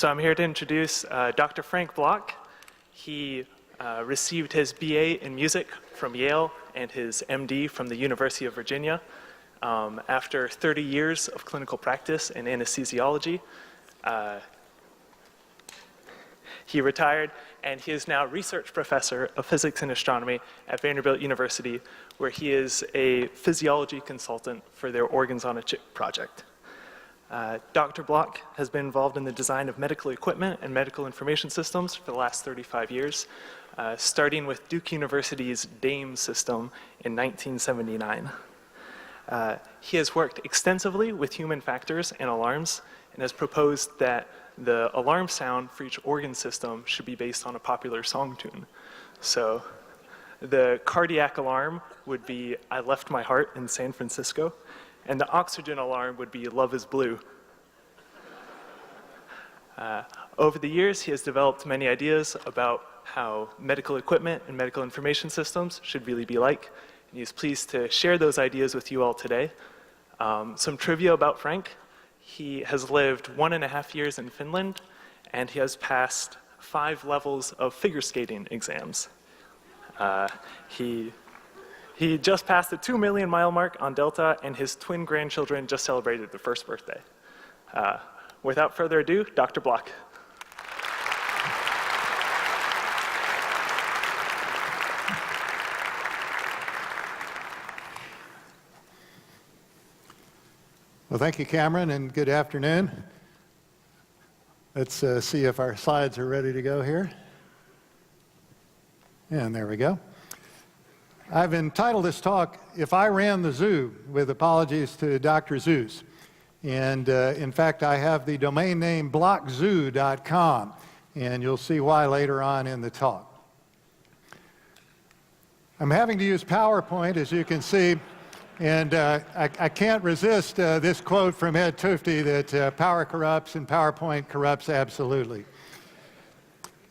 So I'm here to introduce Dr. Frank Bloch. He received his BA in music from Yale and his MD from the University of Virginia. After 30 years of clinical practice in anesthesiology, he retired, and he is now research professor of physics and astronomy at Vanderbilt University, where he is a physiology consultant for their Organs on a Chip project. Dr. Bloch has been involved in the design of medical equipment and medical information systems for the last 35 years, starting with Duke University's DAME system in 1979. He has worked extensively with human factors and alarms, and has proposed that the alarm sound for each organ system should be based on a popular song tune. So the cardiac alarm would be "I Left My Heart in San Francisco," and the oxygen alarm would be "Love is Blue." Over the years, he has developed many ideas about how medical equipment and medical information systems should really be like, and he's pleased to share those ideas with you all today. Some trivia about Frank: he has lived 1.5 years in Finland, and he has passed 5 levels of figure skating exams. He just passed the 2 million mile mark on Delta, and his twin grandchildren just celebrated their first birthday. Without further ado, Dr. Bloch. Well, thank you, Cameron, and good afternoon. Let's see if our slides are ready to go here. And there we go. I've entitled this talk, "If I Ran the Zoo," with apologies to Dr. Zeus. And in fact, I have the domain name blockzoo.com, and you'll see why later on in the talk. I'm having to use PowerPoint, as you can see, and I can't resist this quote from Ed Tufte that power corrupts and PowerPoint corrupts absolutely.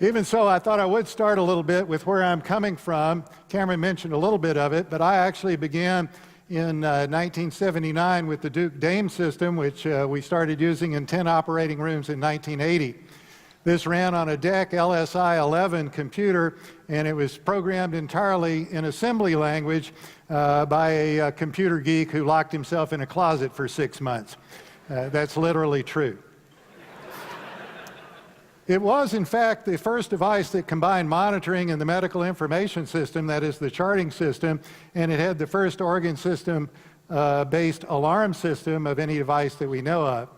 Even so, I thought I would start a little bit with where I'm coming from. Cameron mentioned a little bit of it, but I actually began in 1979 with the Duke DAME system, which we started using in 10 operating rooms in 1980. This ran on a DEC LSI-11 computer, and it was programmed entirely in assembly language by a computer geek who locked himself in a closet for 6 months. That's literally true. It was, in fact, the first device that combined monitoring and the medical information system, that is the charting system, and it had the first organ system based alarm system of any device that we know of.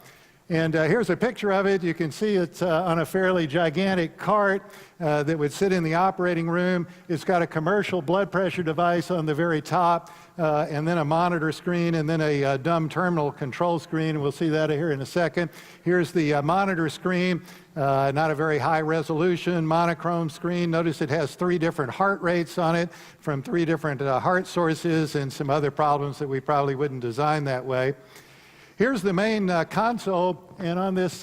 And here's a picture of it. You can see it's on a fairly gigantic cart that would sit in the operating room. It's got a commercial blood pressure device on the very top, and then a monitor screen, and then a dumb terminal control screen. We'll see that here in a second. Here's the monitor screen, not a very high resolution, monochrome screen. Notice it has 3 different heart rates on it from 3 different heart sources and some other problems that we probably wouldn't design that way. Here's the main console, and on this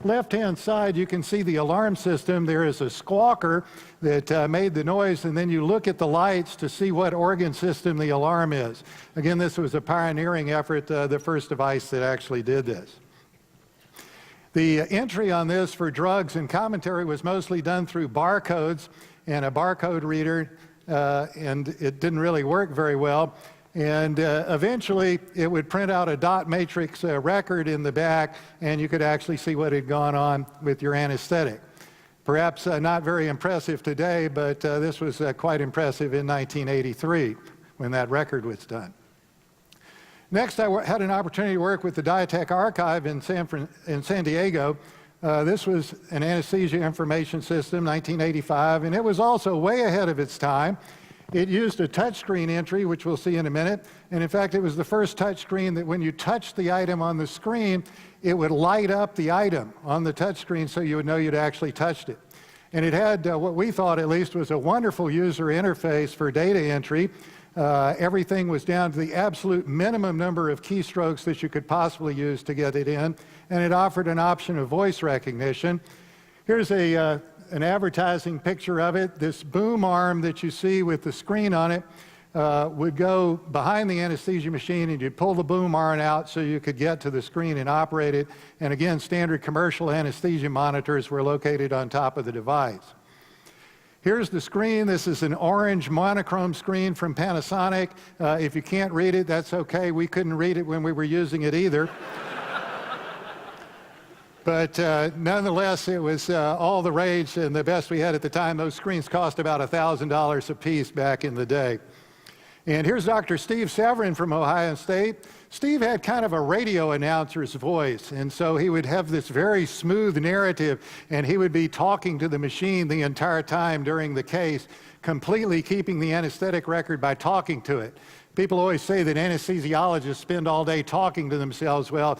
left-hand side you can see the alarm system. There is a squawker that made the noise, and then you look at the lights to see what organ system the alarm is. Again, this was a pioneering effort, the first device that actually did this. The entry on this for drugs and commentary was mostly done through barcodes and a barcode reader, and it didn't really work very well. And eventually, it would print out a dot matrix record in the back, and you could actually see what had gone on with your anesthetic. Perhaps not very impressive today, but this was quite impressive in 1983 when that record was done. Next, I had an opportunity to work with the Diatech Archive in San Diego. This was an anesthesia information system, 1985, and it was also way ahead of its time. It used a touchscreen entry, which we'll see in a minute, and in fact, it was the first touchscreen that when you touched the item on the screen, it would light up the item on the touchscreen so you would know you'd actually touched it. And it had what we thought at least was a wonderful user interface for data entry. Everything was down to the absolute minimum number of keystrokes that you could possibly use to get it in, and it offered an option of voice recognition. Here's an advertising picture of it. This boom arm that you see with the screen on it would go behind the anesthesia machine and you'd pull the boom arm out so you could get to the screen and operate it. And again, standard commercial anesthesia monitors were located on top of the device. Here's the screen. This is an orange monochrome screen from Panasonic. If you can't read it, that's okay. We couldn't read it when we were using it either. But nonetheless, it was all the rage and the best we had at the time. Those screens cost about $1,000 a piece back in the day. And here's Dr. Steve Severin from Ohio State. Steve had kind of a radio announcer's voice, and so he would have this very smooth narrative, and he would be talking to the machine the entire time during the case, completely keeping the anesthetic record by talking to it. People always say that anesthesiologists spend all day talking to themselves. Well,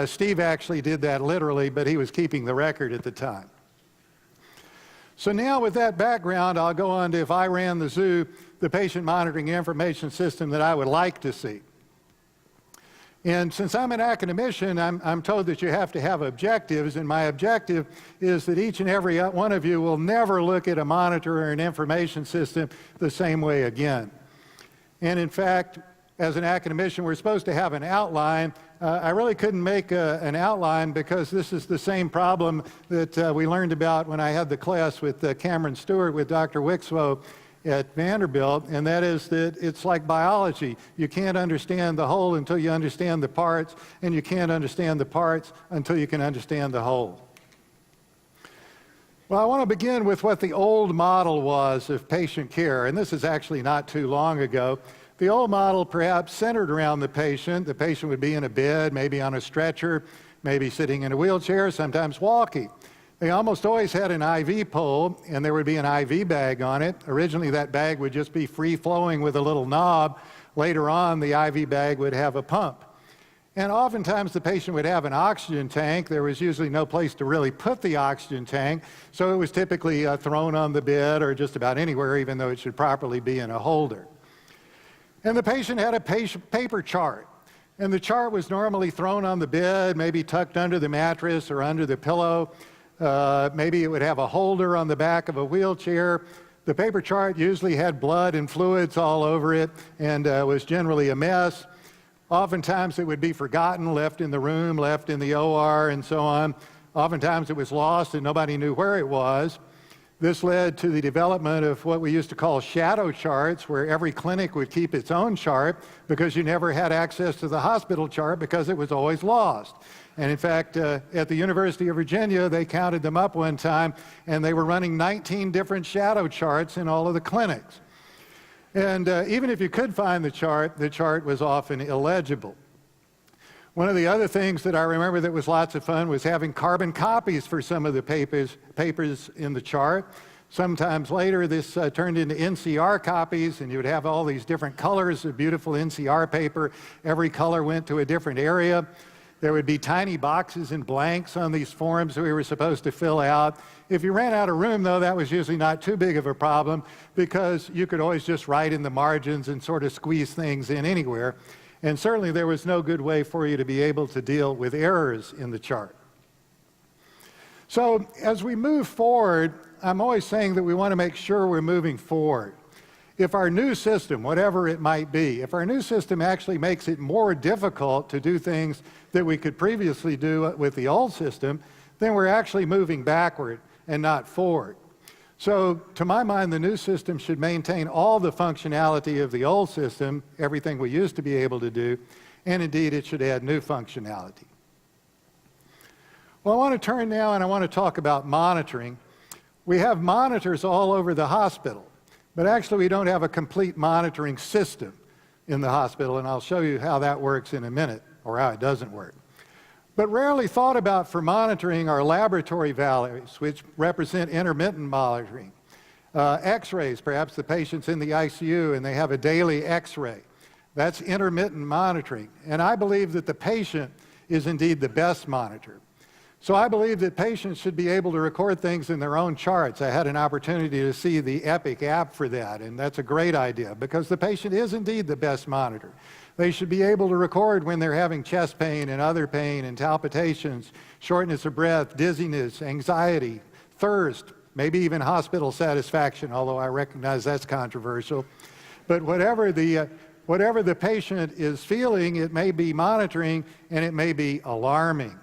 Steve actually did that literally, but he was keeping the record at the time. So now with that background, I'll go on to, if I ran the zoo, the patient monitoring information system that I would like to see. And since I'm an academician, I'm told that you have to have objectives, and my objective is that each and every one of you will never look at a monitor or an information system the same way again. And in fact, as an academician, we're supposed to have an outline. I really couldn't make an outline because this is the same problem that we learned about when I had the class with Cameron Stewart with Dr. Wixow at Vanderbilt, and that is that it's like biology. You can't understand the whole until you understand the parts, and you can't understand the parts until you can understand the whole. Well, I want to begin with what the old model was of patient care, and this is actually not too long ago. The old model perhaps centered around the patient. The patient would be in a bed, maybe on a stretcher, maybe sitting in a wheelchair, sometimes walking. They almost always had an IV pole, and there would be an IV bag on it. Originally, that bag would just be free-flowing with a little knob. Later on, the IV bag would have a pump. And oftentimes, the patient would have an oxygen tank. There was usually no place to really put the oxygen tank, so it was typically thrown on the bed or just about anywhere, even though it should properly be in a holder. And the patient had a paper chart. And the chart was normally thrown on the bed, maybe tucked under the mattress or under the pillow. Maybe it would have a holder on the back of a wheelchair. The paper chart usually had blood and fluids all over it and was generally a mess. Oftentimes it would be forgotten, left in the room, left in the OR, and so on. Oftentimes it was lost and nobody knew where it was. This led to the development of what we used to call shadow charts, where every clinic would keep its own chart because you never had access to the hospital chart because it was always lost. And in fact, at the University of Virginia, they counted them up one time, and they were running 19 different shadow charts in all of the clinics. And even if you could find the chart was often illegible. One of the other things that I remember that was lots of fun was having carbon copies for some of the papers in the chart. Sometimes later, this turned into NCR copies, and you would have all these different colors of beautiful NCR paper. Every color went to a different area. There would be tiny boxes and blanks on these forms that we were supposed to fill out. If you ran out of room, though, that was usually not too big of a problem because you could always just write in the margins and sort of squeeze things in anywhere. And certainly there was no good way for you to be able to deal with errors in the chart. So as we move forward, I'm always saying that we want to make sure we're moving forward. If our new system, whatever it might be, if our new system actually makes it more difficult to do things that we could previously do with the old system, then we're actually moving backward and not forward. So to my mind, the new system should maintain all the functionality of the old system, everything we used to be able to do, and indeed it should add new functionality. Well, I want to turn now and I want to talk about monitoring. We have monitors all over the hospital, but actually we don't have a complete monitoring system in the hospital, and I'll show you how that works in a minute, or how it doesn't work. But rarely thought about for monitoring are laboratory values, which represent intermittent monitoring. X-rays, perhaps the patient's in the ICU and they have a daily X-ray. That's intermittent monitoring. And I believe that the patient is indeed the best monitor. So I believe that patients should be able to record things in their own charts. I had an opportunity to see the Epic app for that, and that's a great idea because the patient is indeed the best monitor. They should be able to record when they're having chest pain and other pain and palpitations, shortness of breath, dizziness, anxiety, thirst, maybe even hospital satisfaction, although I recognize that's controversial. But whatever the patient is feeling, it may be monitoring and it may be alarming.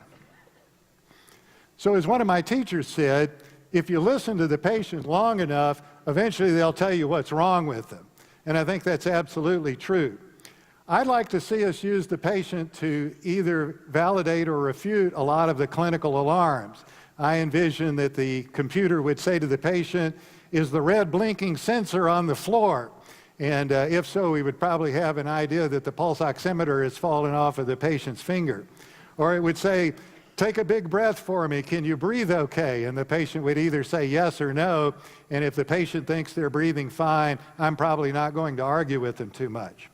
So as one of my teachers said, if you listen to the patient long enough, eventually they'll tell you what's wrong with them. And I think that's absolutely true. I'd like to see us use the patient to either validate or refute a lot of the clinical alarms. I envision that the computer would say to the patient, "Is the red blinking sensor on the floor?" And if so, we would probably have an idea that the pulse oximeter has fallen off of the patient's finger. Or it would say, "Take a big breath for me. Can you breathe okay?" And the patient would either say yes or no. And if the patient thinks they're breathing fine, I'm probably not going to argue with them too much.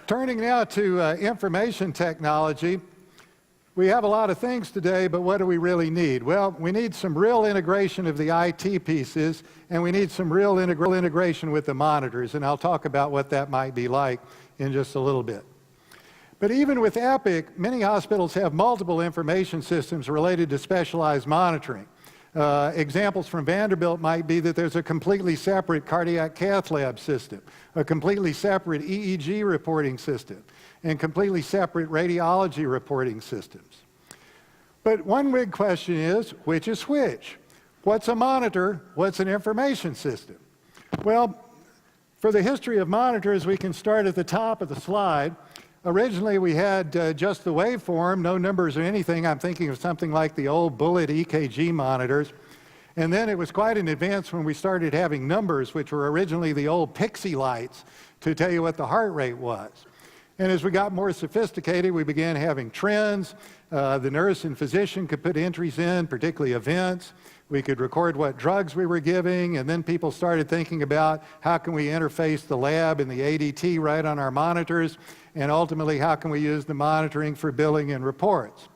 Turning now to information technology, we have a lot of things today, but what do we really need? Well, we need some real integration of the IT pieces, and we need some real integration with the monitors, and I'll talk about what that might be like in just a little bit. But even with Epic, many hospitals have multiple information systems related to specialized monitoring. Examples from Vanderbilt might be that there's a completely separate cardiac cath lab system, a completely separate EEG reporting system, and completely separate radiology reporting systems. But one big question is, which is which? What's a monitor? What's an information system? Well, for the history of monitors, we can start at the top of the slide. Originally, we had just the waveform, no numbers or anything. I'm thinking of something like the old Bullet EKG monitors. And then it was quite an advance when we started having numbers, which were originally the old Pixie lights, to tell you what the heart rate was. And as we got more sophisticated, we began having trends. The nurse and physician could put entries in, particularly events. We could record what drugs we were giving, and then people started thinking about how can we interface the lab and the ADT right on our monitors, and ultimately how can we use the monitoring for billing and reports.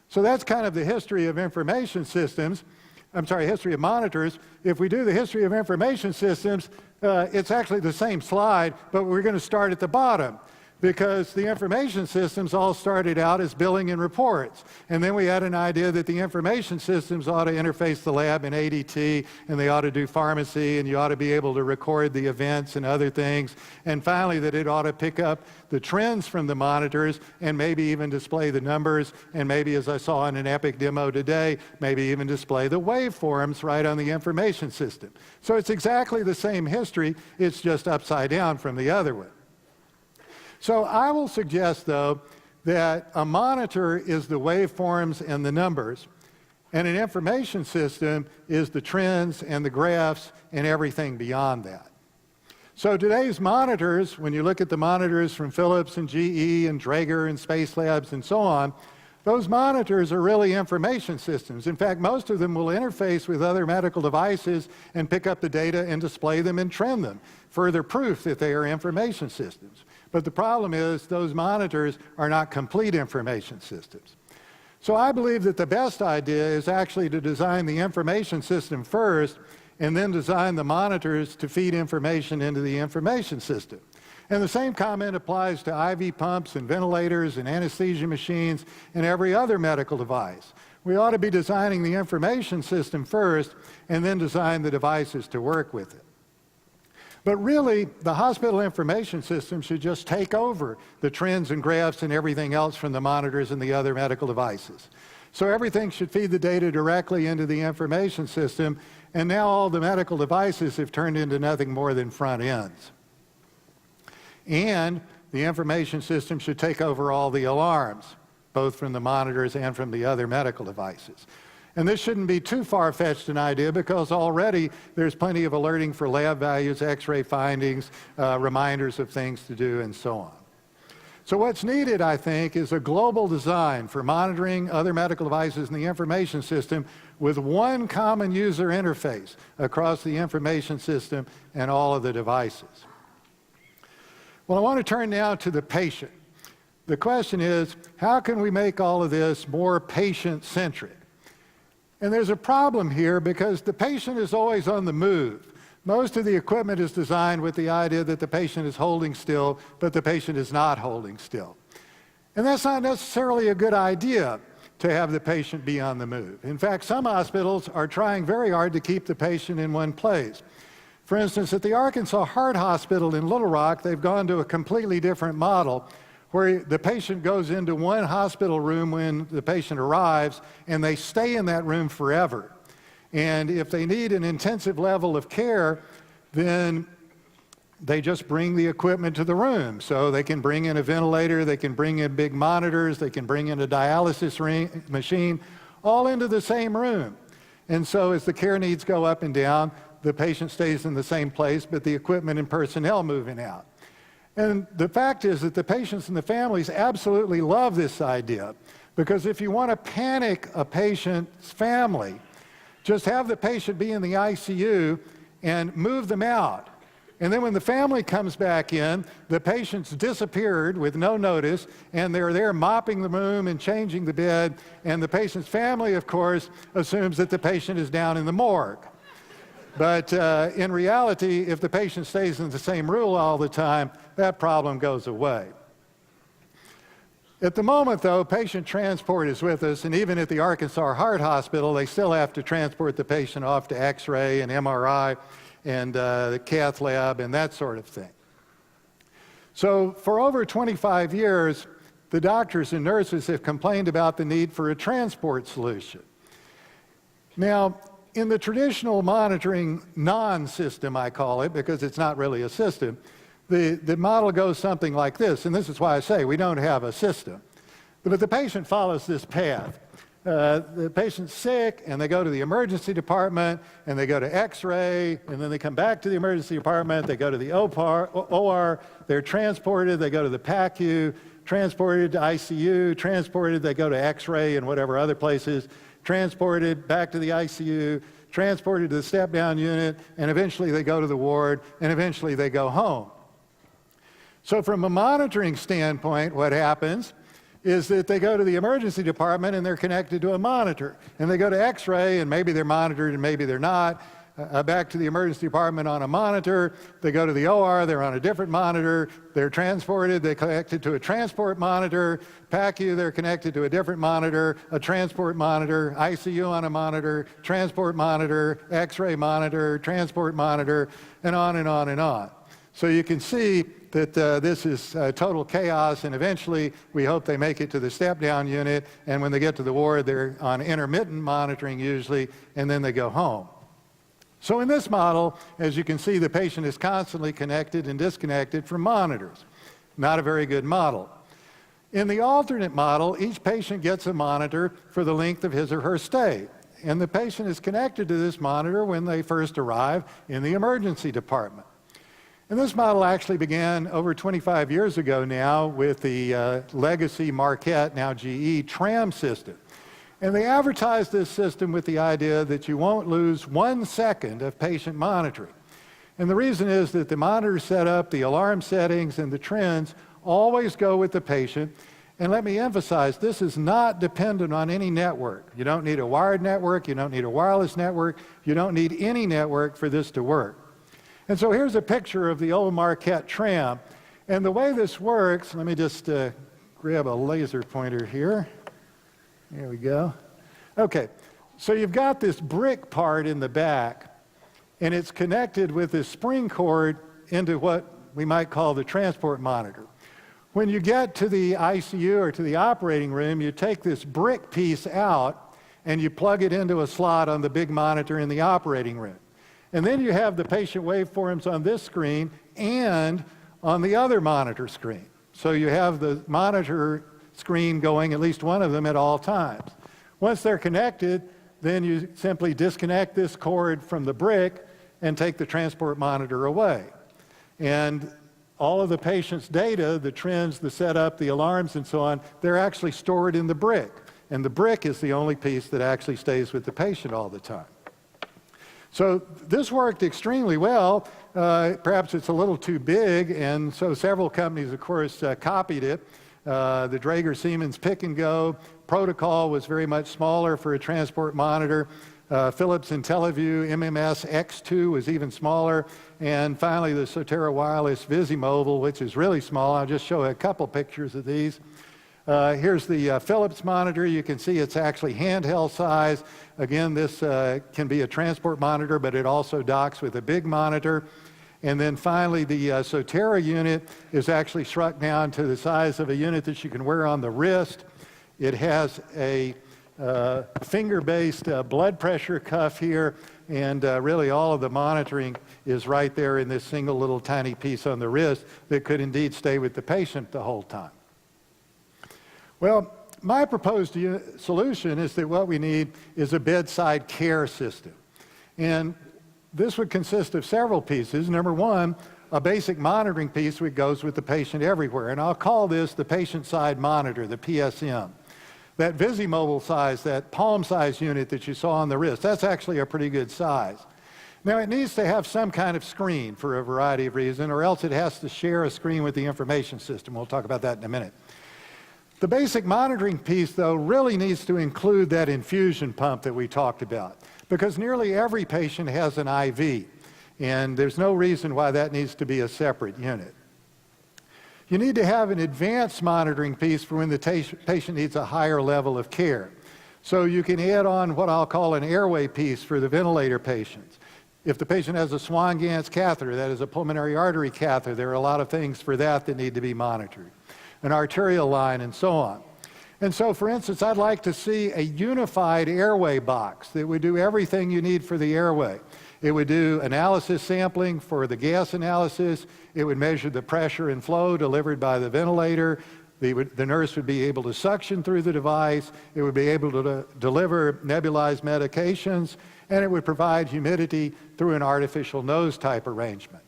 So that's kind of the history of information systems. History of monitors. If we do the history of information systems, it's actually the same slide, but we're going to start at the bottom, because the information systems all started out as billing and reports. And then we had an idea that the information systems ought to interface the lab and ADT, and they ought to do pharmacy, and you ought to be able to record the events and other things. And finally, that it ought to pick up the trends from the monitors and maybe even display the numbers, and maybe, as I saw in an Epic demo today, maybe even display the waveforms right on the information system. So it's exactly the same history, it's just upside down from the other one. So I will suggest, though, that a monitor is the waveforms and the numbers, and an information system is the trends and the graphs and everything beyond that. So today's monitors, when you look at the monitors from Philips and GE and Draeger and Space Labs and so on, those monitors are really information systems. In fact, most of them will interface with other medical devices and pick up the data and display them and trend them, further proof that they are information systems. But the problem is those monitors are not complete information systems. So I believe that the best idea is actually to design the information system first and then design the monitors to feed information into the information system. And the same comment applies to IV pumps and ventilators and anesthesia machines and every other medical device. We ought to be designing the information system first and then design the devices to work with it. But really, the hospital information system should just take over the trends and graphs and everything else from the monitors and the other medical devices. So everything should feed the data directly into the information system, and now all the medical devices have turned into nothing more than front ends. And the information system should take over all the alarms, both from the monitors and from the other medical devices. And this shouldn't be too far-fetched an idea, because already there's plenty of alerting for lab values, x-ray findings, reminders of things to do, and so on. So what's needed, I think, is a global design for monitoring other medical devices in the information system with one common user interface across the information system and all of the devices. Well, I want to turn now to the patient. The question is, how can we make all of this more patient-centric? And there's a problem here, because the patient is always on the move. Most of the equipment is designed with the idea that the patient is holding still, but the patient is not holding still. And that's not necessarily a good idea, to have the patient be on the move. In fact, some hospitals are trying very hard to keep the patient in one place. For instance, at the Arkansas Heart Hospital in Little Rock, they've gone to a completely different model where the patient goes into one hospital room when the patient arrives, and they stay in that room forever. And if they need an intensive level of care, then they just bring the equipment to the room. So they can bring in a ventilator, they can bring in big monitors, they can bring in a dialysis machine, all into the same room. And so as the care needs go up and down, the patient stays in the same place, but the equipment and personnel moving out. And the fact is that the patients and the families absolutely love this idea, because if you want to panic a patient's family, just have the patient be in the ICU and move them out. And then when the family comes back in, the patient's disappeared with no notice, and they're there mopping the room and changing the bed, and the patient's family, of course, assumes that the patient is down in the morgue. But in reality, if the patient stays in the same room all the time, that problem goes away. At the moment, though, patient transport is with us, and even at the Arkansas Heart Hospital, they still have to transport the patient off to X-ray and MRI and the cath lab and that sort of thing. So for over 25 years, the doctors and nurses have complained about the need for a transport solution. Now, in the traditional monitoring non-system, I call it, because it's not really a system, the model goes something like this, and this is why I say we don't have a system. But the patient follows this path. The patient's sick, and they go to the emergency department, and they go to X-ray, and then they come back to the emergency department, they go to the OR, they're transported, they go to the PACU, transported to ICU, transported, they go to X-ray and whatever other places, transported back to the ICU, transported to the step-down unit, and eventually they go to the ward, and eventually they go home. So from a monitoring standpoint, what happens is that they go to the emergency department and they're connected to a monitor. And they go to X-ray and maybe they're monitored and maybe they're not. Back to the emergency department on a monitor. They go to the OR, they're on a different monitor. They're transported, they're connected to a transport monitor. PACU, they're connected to a different monitor, a transport monitor, ICU on a monitor, transport monitor, X-ray monitor, transport monitor, and on and on and on. So you can see that this is total chaos, and eventually we hope they make it to the step-down unit, and when they get to the ward, they're on intermittent monitoring usually, and then they go home. So in this model, as you can see, the patient is constantly connected and disconnected from monitors. Not a very good model. In the alternate model, each patient gets a monitor for the length of his or her stay, and the patient is connected to this monitor when they first arrive in the emergency department. And this model actually began over 25 years ago now with the legacy Marquette, now GE, tram system. And they advertised this system with the idea that you won't lose 1 second of patient monitoring. And the reason is that the monitor setup, the alarm settings, and the trends always go with the patient. And let me emphasize, this is not dependent on any network. You don't need a wired network, you don't need a wireless network, you don't need any network for this to work. And so here's a picture of the old Marquette tram. And the way this works, let me just grab a laser pointer here. There we go. Okay, so you've got this brick part in the back, and it's connected with this spring cord into what we might call the transport monitor. When you get to the ICU or to the operating room, you take this brick piece out and you plug it into a slot on the big monitor in the operating room. And then you have the patient waveforms on this screen and on the other monitor screen. So you have the monitor screen going, at least one of them, at all times. Once they're connected, then you simply disconnect this cord from the brick and take the transport monitor away. And all of the patient's data, the trends, the setup, the alarms, and so on, they're actually stored in the brick. And the brick is the only piece that actually stays with the patient all the time. So this worked extremely well. Perhaps it's a little too big, and so several companies, of course, copied it. The Draeger Siemens Pick and Go protocol was very much smaller for a transport monitor. Philips IntelliVue MMS X2 was even smaller. And finally, the Sotera Wireless Vizimobile, which is really small. I'll just show a couple pictures of these. Here's the Philips monitor. You can see it's actually handheld size. Again, this can be a transport monitor, but it also docks with a big monitor. And then finally, the Sotera unit is actually shrunk down to the size of a unit that you can wear on the wrist. It has a finger-based blood pressure cuff here, and really all of the monitoring is right there in this single little tiny piece on the wrist that could indeed stay with the patient the whole time. Well, my proposed solution is that what we need is a bedside care system. And this would consist of several pieces. Number one, a basic monitoring piece that goes with the patient everywhere. And I'll call this the patient side monitor, the PSM. That Vizimobile size, that palm size unit that you saw on the wrist, that's actually a pretty good size. Now, it needs to have some kind of screen for a variety of reasons, or else it has to share a screen with the information system. We'll talk about that in a minute. The basic monitoring piece, though, really needs to include that infusion pump that we talked about, because nearly every patient has an IV, and there's no reason why that needs to be a separate unit. You need to have an advanced monitoring piece for when the patient needs a higher level of care. So you can add on what I'll call an airway piece for the ventilator patients. If the patient has a Swan-Ganz catheter, that is a pulmonary artery catheter, there are a lot of things for that need to be monitored. An arterial line, and so on. And so, for instance, I'd like to see a unified airway box that would do everything you need for the airway. It would do analysis sampling for the gas analysis. It would measure the pressure and flow delivered by the ventilator. The nurse would be able to suction through the device. It would be able to deliver nebulized medications, and it would provide humidity through an artificial nose type arrangement.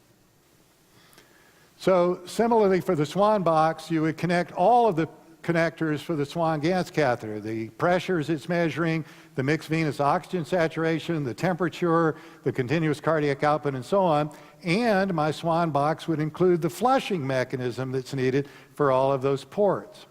So similarly for the Swan box, you would connect all of the connectors for the Swan-Ganz catheter, the pressures it's measuring, the mixed venous oxygen saturation, the temperature, the continuous cardiac output, and so on. And my Swan box would include the flushing mechanism that's needed for all of those ports.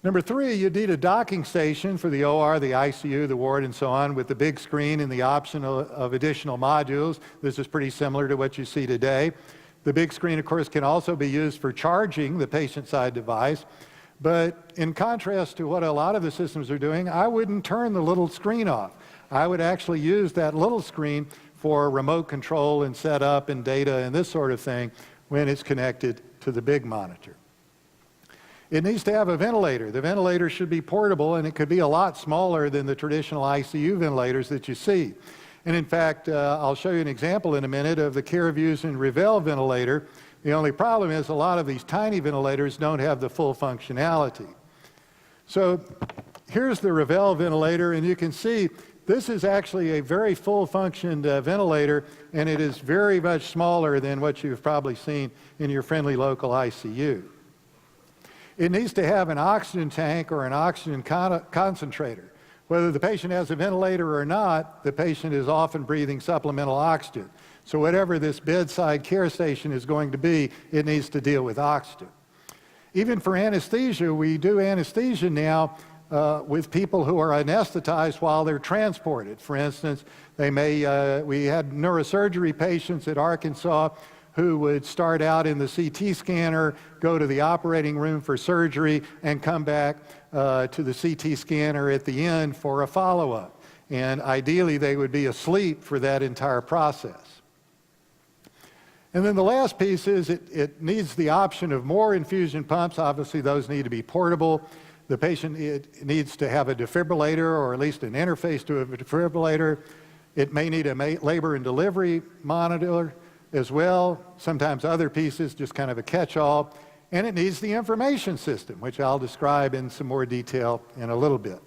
Number three, you'd need a docking station for the OR, the ICU, the ward, and so on, with the big screen and the option of additional modules. This is pretty similar to what you see today. The big screen, of course, can also be used for charging the patient-side device. But in contrast to what a lot of the systems are doing, I wouldn't turn the little screen off. I would actually use that little screen for remote control and setup and data and this sort of thing when it's connected to the big monitor. It needs to have a ventilator. The ventilator should be portable, and it could be a lot smaller than the traditional ICU ventilators that you see. And in fact, I'll show you an example in a minute of the CareVusion Revell ventilator. The only problem is a lot of these tiny ventilators don't have the full functionality. So here's the Revell ventilator, and you can see this is actually a very full-functioned ventilator, and it is very much smaller than what you've probably seen in your friendly local ICU. It needs to have an oxygen tank or an oxygen concentrator. Whether the patient has a ventilator or not, the patient is often breathing supplemental oxygen. So whatever this bedside care station is going to be, it needs to deal with oxygen. Even for anesthesia, we do anesthesia now with people who are anesthetized while they're transported. For instance, we had neurosurgery patients at Arkansas who would start out in the CT scanner, go to the operating room for surgery, and come back to the CT scanner at the end for a follow-up. And ideally, they would be asleep for that entire process. And then the last piece is it needs the option of more infusion pumps. Obviously, those need to be portable. The patient needs to have a defibrillator, or at least an interface to a defibrillator. It may need a labor and delivery monitor as well, sometimes other pieces, just kind of a catch-all. And it needs the information system, which I'll describe in some more detail in a little bit.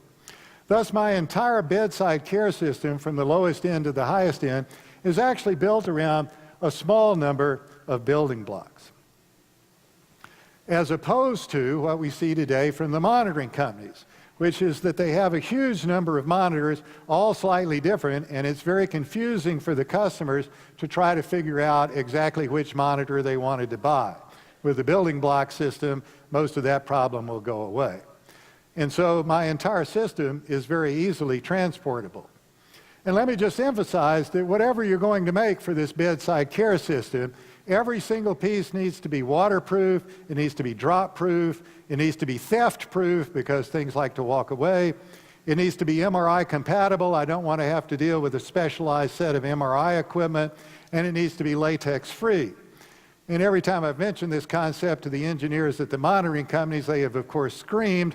Thus, my entire bedside care system, from the lowest end to the highest end, is actually built around a small number of building blocks, as opposed to what we see today from the monitoring companies, which is that they have a huge number of monitors, all slightly different, and it's very confusing for the customers to try to figure out exactly which monitor they wanted to buy. With the building block system, most of that problem will go away. And so my entire system is very easily transportable. And let me just emphasize that whatever you're going to make for this bedside care system, Every single piece needs to be waterproof, it needs to be drop-proof, it needs to be theft-proof because things like to walk away. It needs to be MRI compatible. I don't want to have to deal with a specialized set of MRI equipment, and it needs to be latex-free. And every time I've mentioned this concept to the engineers at the monitoring companies, they have, of course, screamed.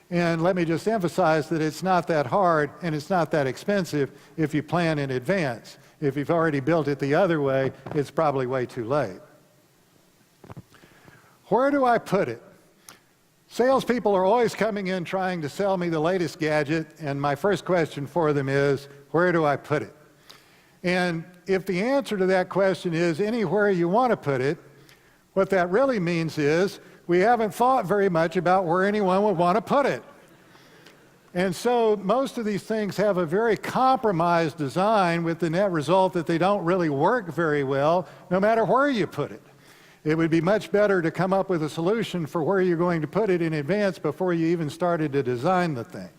And let me just emphasize that it's not that hard and it's not that expensive if you plan in advance. If you've already built it the other way, it's probably way too late. Where do I put it? Salespeople are always coming in trying to sell me the latest gadget, and my first question for them is, where do I put it? And if the answer to that question is anywhere you want to put it, what that really means is we haven't thought very much about where anyone would want to put it. And so most of these things have a very compromised design with the net result that they don't really work very well no matter where you put it. It would be much better to come up with a solution for where you're going to put it in advance before you even started to design the thing.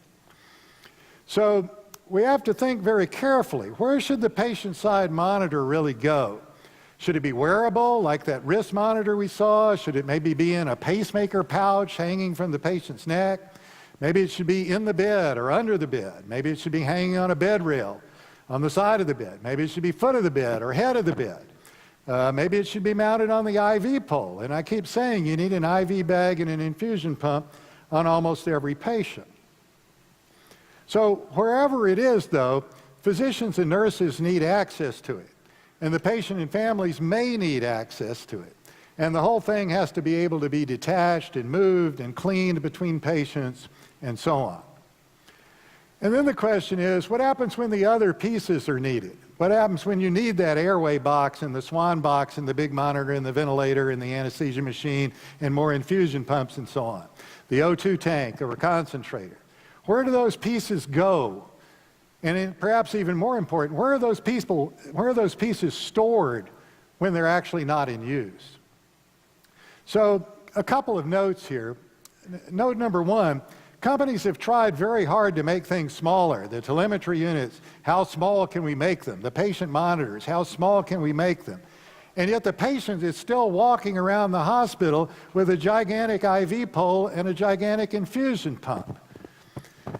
So we have to think very carefully. Where should the patient-side monitor really go? Should it be wearable, like that wrist monitor we saw? Should it maybe be in a pacemaker pouch hanging from the patient's neck? Maybe it should be in the bed or under the bed. Maybe it should be hanging on a bed rail on the side of the bed. Maybe it should be foot of the bed or head of the bed. Maybe it should be mounted on the IV pole. And I keep saying you need an IV bag and an infusion pump on almost every patient. So wherever it is, though, physicians and nurses need access to it. And the patient and families may need access to it. And the whole thing has to be able to be detached and moved and cleaned between patients and so on. And then the question is, what happens when the other pieces are needed? What happens when you need that airway box and the Swan box and the big monitor and the ventilator and the anesthesia machine and more infusion pumps and so on? The O2 tank or a concentrator. Where do those pieces go? And perhaps even more important, where are those pieces stored when they're actually not in use? So a couple of notes here. Note number one, companies have tried very hard to make things smaller. The telemetry units, how small can we make them? The patient monitors, how small can we make them? And yet the patient is still walking around the hospital with a gigantic IV pole and a gigantic infusion pump.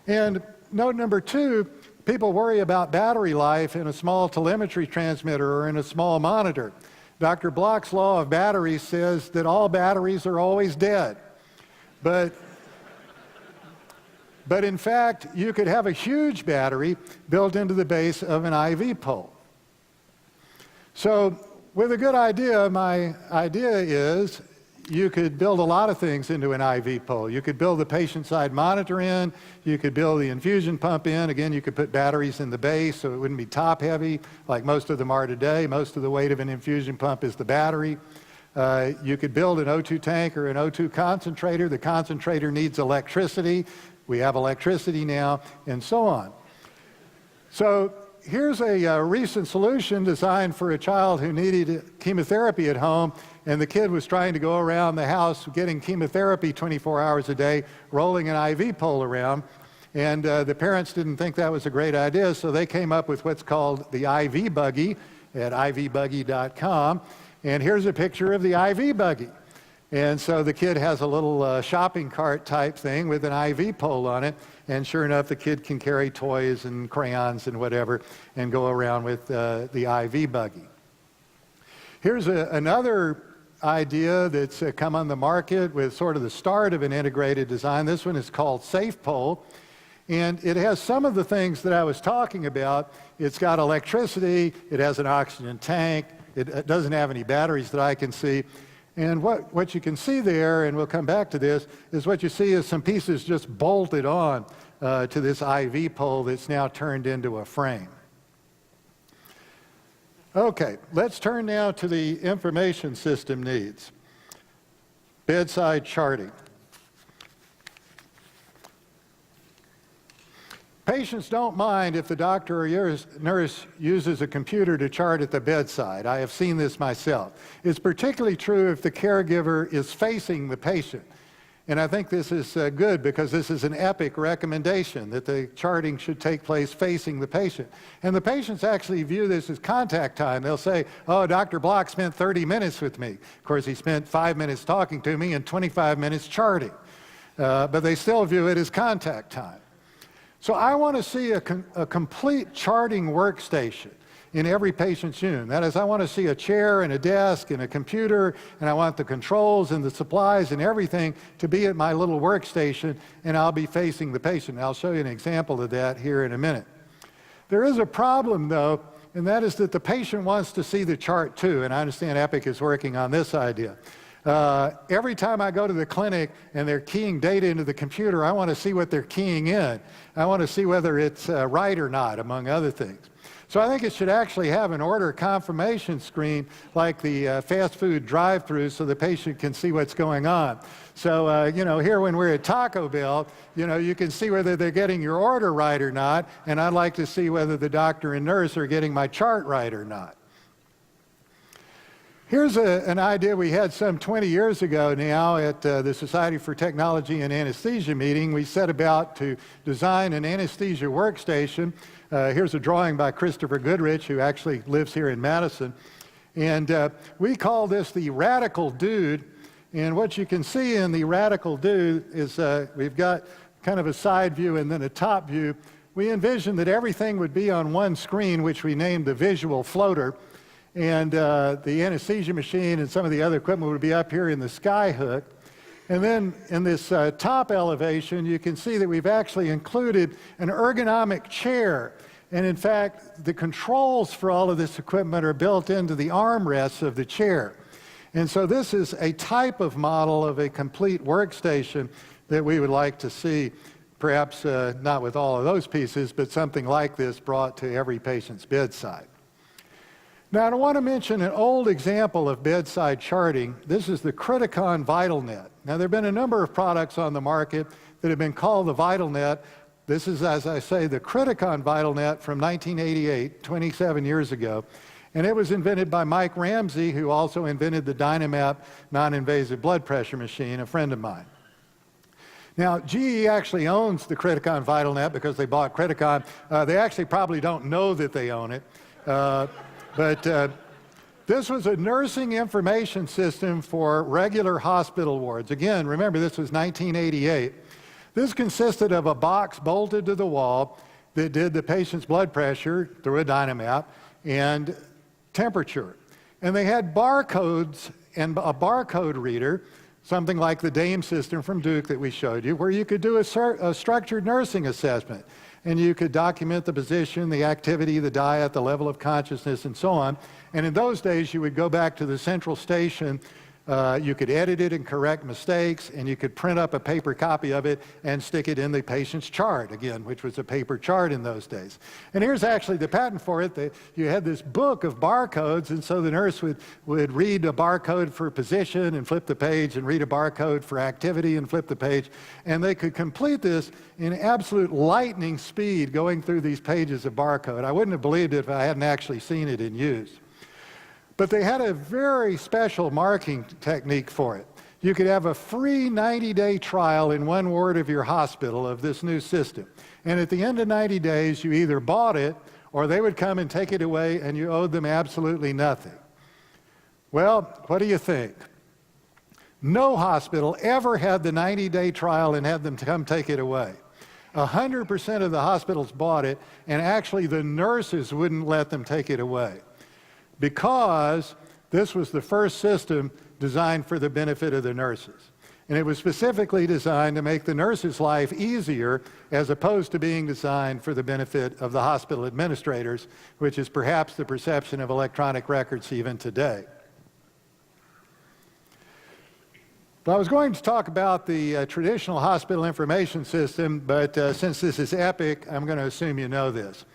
And note number two, people worry about battery life in a small telemetry transmitter or in a small monitor. Dr. Bloch's law of batteries says that all batteries are always dead. But in fact, you could have a huge battery built into the base of an IV pole. So with a good idea, my idea is you could build a lot of things into an IV pole. You could build the patient-side monitor in, you could build the infusion pump in. Again, you could put batteries in the base so it wouldn't be top-heavy like most of them are today. Most of the weight of an infusion pump is the battery. You could build an O2 tank or an O2 concentrator. The concentrator needs electricity. We have electricity now, and so on. So here's a recent solution designed for a child who needed chemotherapy at home, and the kid was trying to go around the house getting chemotherapy 24 hours a day, rolling an IV pole around. And the parents didn't think that was a great idea, so they came up with what's called the IV buggy at ivbuggy.com. And here's a picture of the IV buggy. And so the kid has a little shopping cart type thing with an IV pole on it. And sure enough, the kid can carry toys and crayons and whatever and go around with the IV buggy. Here's another idea that's come on the market with sort of the start of an integrated design. This one is called SafePole. And it has some of the things that I was talking about. It's got electricity. It has an oxygen tank. It doesn't have any batteries that I can see. And what you can see there, and we'll come back to this, is what you see is some pieces just bolted on to this IV pole that's now turned into a frame. Okay, let's turn now to the information system needs. Bedside charting. Patients don't mind if the doctor or nurse uses a computer to chart at the bedside. I have seen this myself. It's particularly true if the caregiver is facing the patient. And I think this is good because this is an Epic recommendation that the charting should take place facing the patient. And the patients actually view this as contact time. They'll say, oh, Dr. Block spent 30 minutes with me. Of course, he spent 5 minutes talking to me and 25 minutes charting. But they still view it as contact time. So I want to see a complete charting workstation in every patient's unit. That is, I want to see a chair and a desk and a computer, and I want the controls and the supplies and everything to be at my little workstation, and I'll be facing the patient. I'll show you an example of that here in a minute. There is a problem, though, and that is that the patient wants to see the chart too, and I understand Epic is working on this idea. Every time I go to the clinic and they're keying data into the computer, I want to see what they're keying in. I want to see whether it's right or not, among other things. So I think it should actually have an order confirmation screen like the fast food drive-thru so the patient can see what's going on. So, here when we're at Taco Bell, you can see whether they're getting your order right or not, and I'd like to see whether the doctor and nurse are getting my chart right or not. Here's an idea we had some 20 years ago now at the Society for Technology and Anesthesia meeting. We set about to design an anesthesia workstation. Here's a drawing by Christopher Goodrich, who actually lives here in Madison. And we call this the Radical Dude. And what you can see in the Radical Dude is we've got kind of a side view and then a top view. We envisioned that everything would be on one screen, which we named the visual floater. And the anesthesia machine and some of the other equipment would be up here in the sky hook. And then in this top elevation, you can see that we've actually included an ergonomic chair. And in fact, the controls for all of this equipment are built into the armrests of the chair. And so this is a type of model of a complete workstation that we would like to see, perhaps not with all of those pieces, but something like this brought to every patient's bedside. Now, I want to mention an old example of bedside charting. This is the Criticon VitalNet. Now, there have been a number of products on the market that have been called the VitalNet. This is, as I say, the Criticon VitalNet from 1988, 27 years ago. And it was invented by Mike Ramsey, who also invented the Dynamap non-invasive blood pressure machine, a friend of mine. Now, GE actually owns the Criticon VitalNet because they bought Criticon. They actually probably don't know that they own it. But this was a nursing information system for regular hospital wards. Again, remember, this was 1988. This consisted of a box bolted to the wall that did the patient's blood pressure through a Dynamap and temperature. And they had barcodes and a barcode reader, something like the DAME system from Duke that we showed you, where you could do a structured nursing assessment. And you could document the position, the activity, the diet, the level of consciousness, and so on. And in those days, you would go back to the central station. You could edit it and correct mistakes, and you could print up a paper copy of it and stick it in the patient's chart, again, which was a paper chart in those days. And here's actually the patent for it. You had this book of barcodes, and so the nurse would read a barcode for position and flip the page, and read a barcode for activity and flip the page. And they could complete this in absolute lightning speed going through these pages of barcode. I wouldn't have believed it if I hadn't actually seen it in use. But they had a very special marketing technique for it. You could have a free 90-day trial in one ward of your hospital of this new system. And at the end of 90 days, you either bought it or they would come and take it away and you owed them absolutely nothing. Well, what do you think? No hospital ever had the 90-day trial and had them come take it away. 100% of the hospitals bought it, and actually the nurses wouldn't let them take it away, because this was the first system designed for the benefit of the nurses. And it was specifically designed to make the nurse's life easier, as opposed to being designed for the benefit of the hospital administrators, which is perhaps the perception of electronic records even today. Well, I was going to talk about the traditional hospital information system, but since this is Epic, I'm going to assume you know this.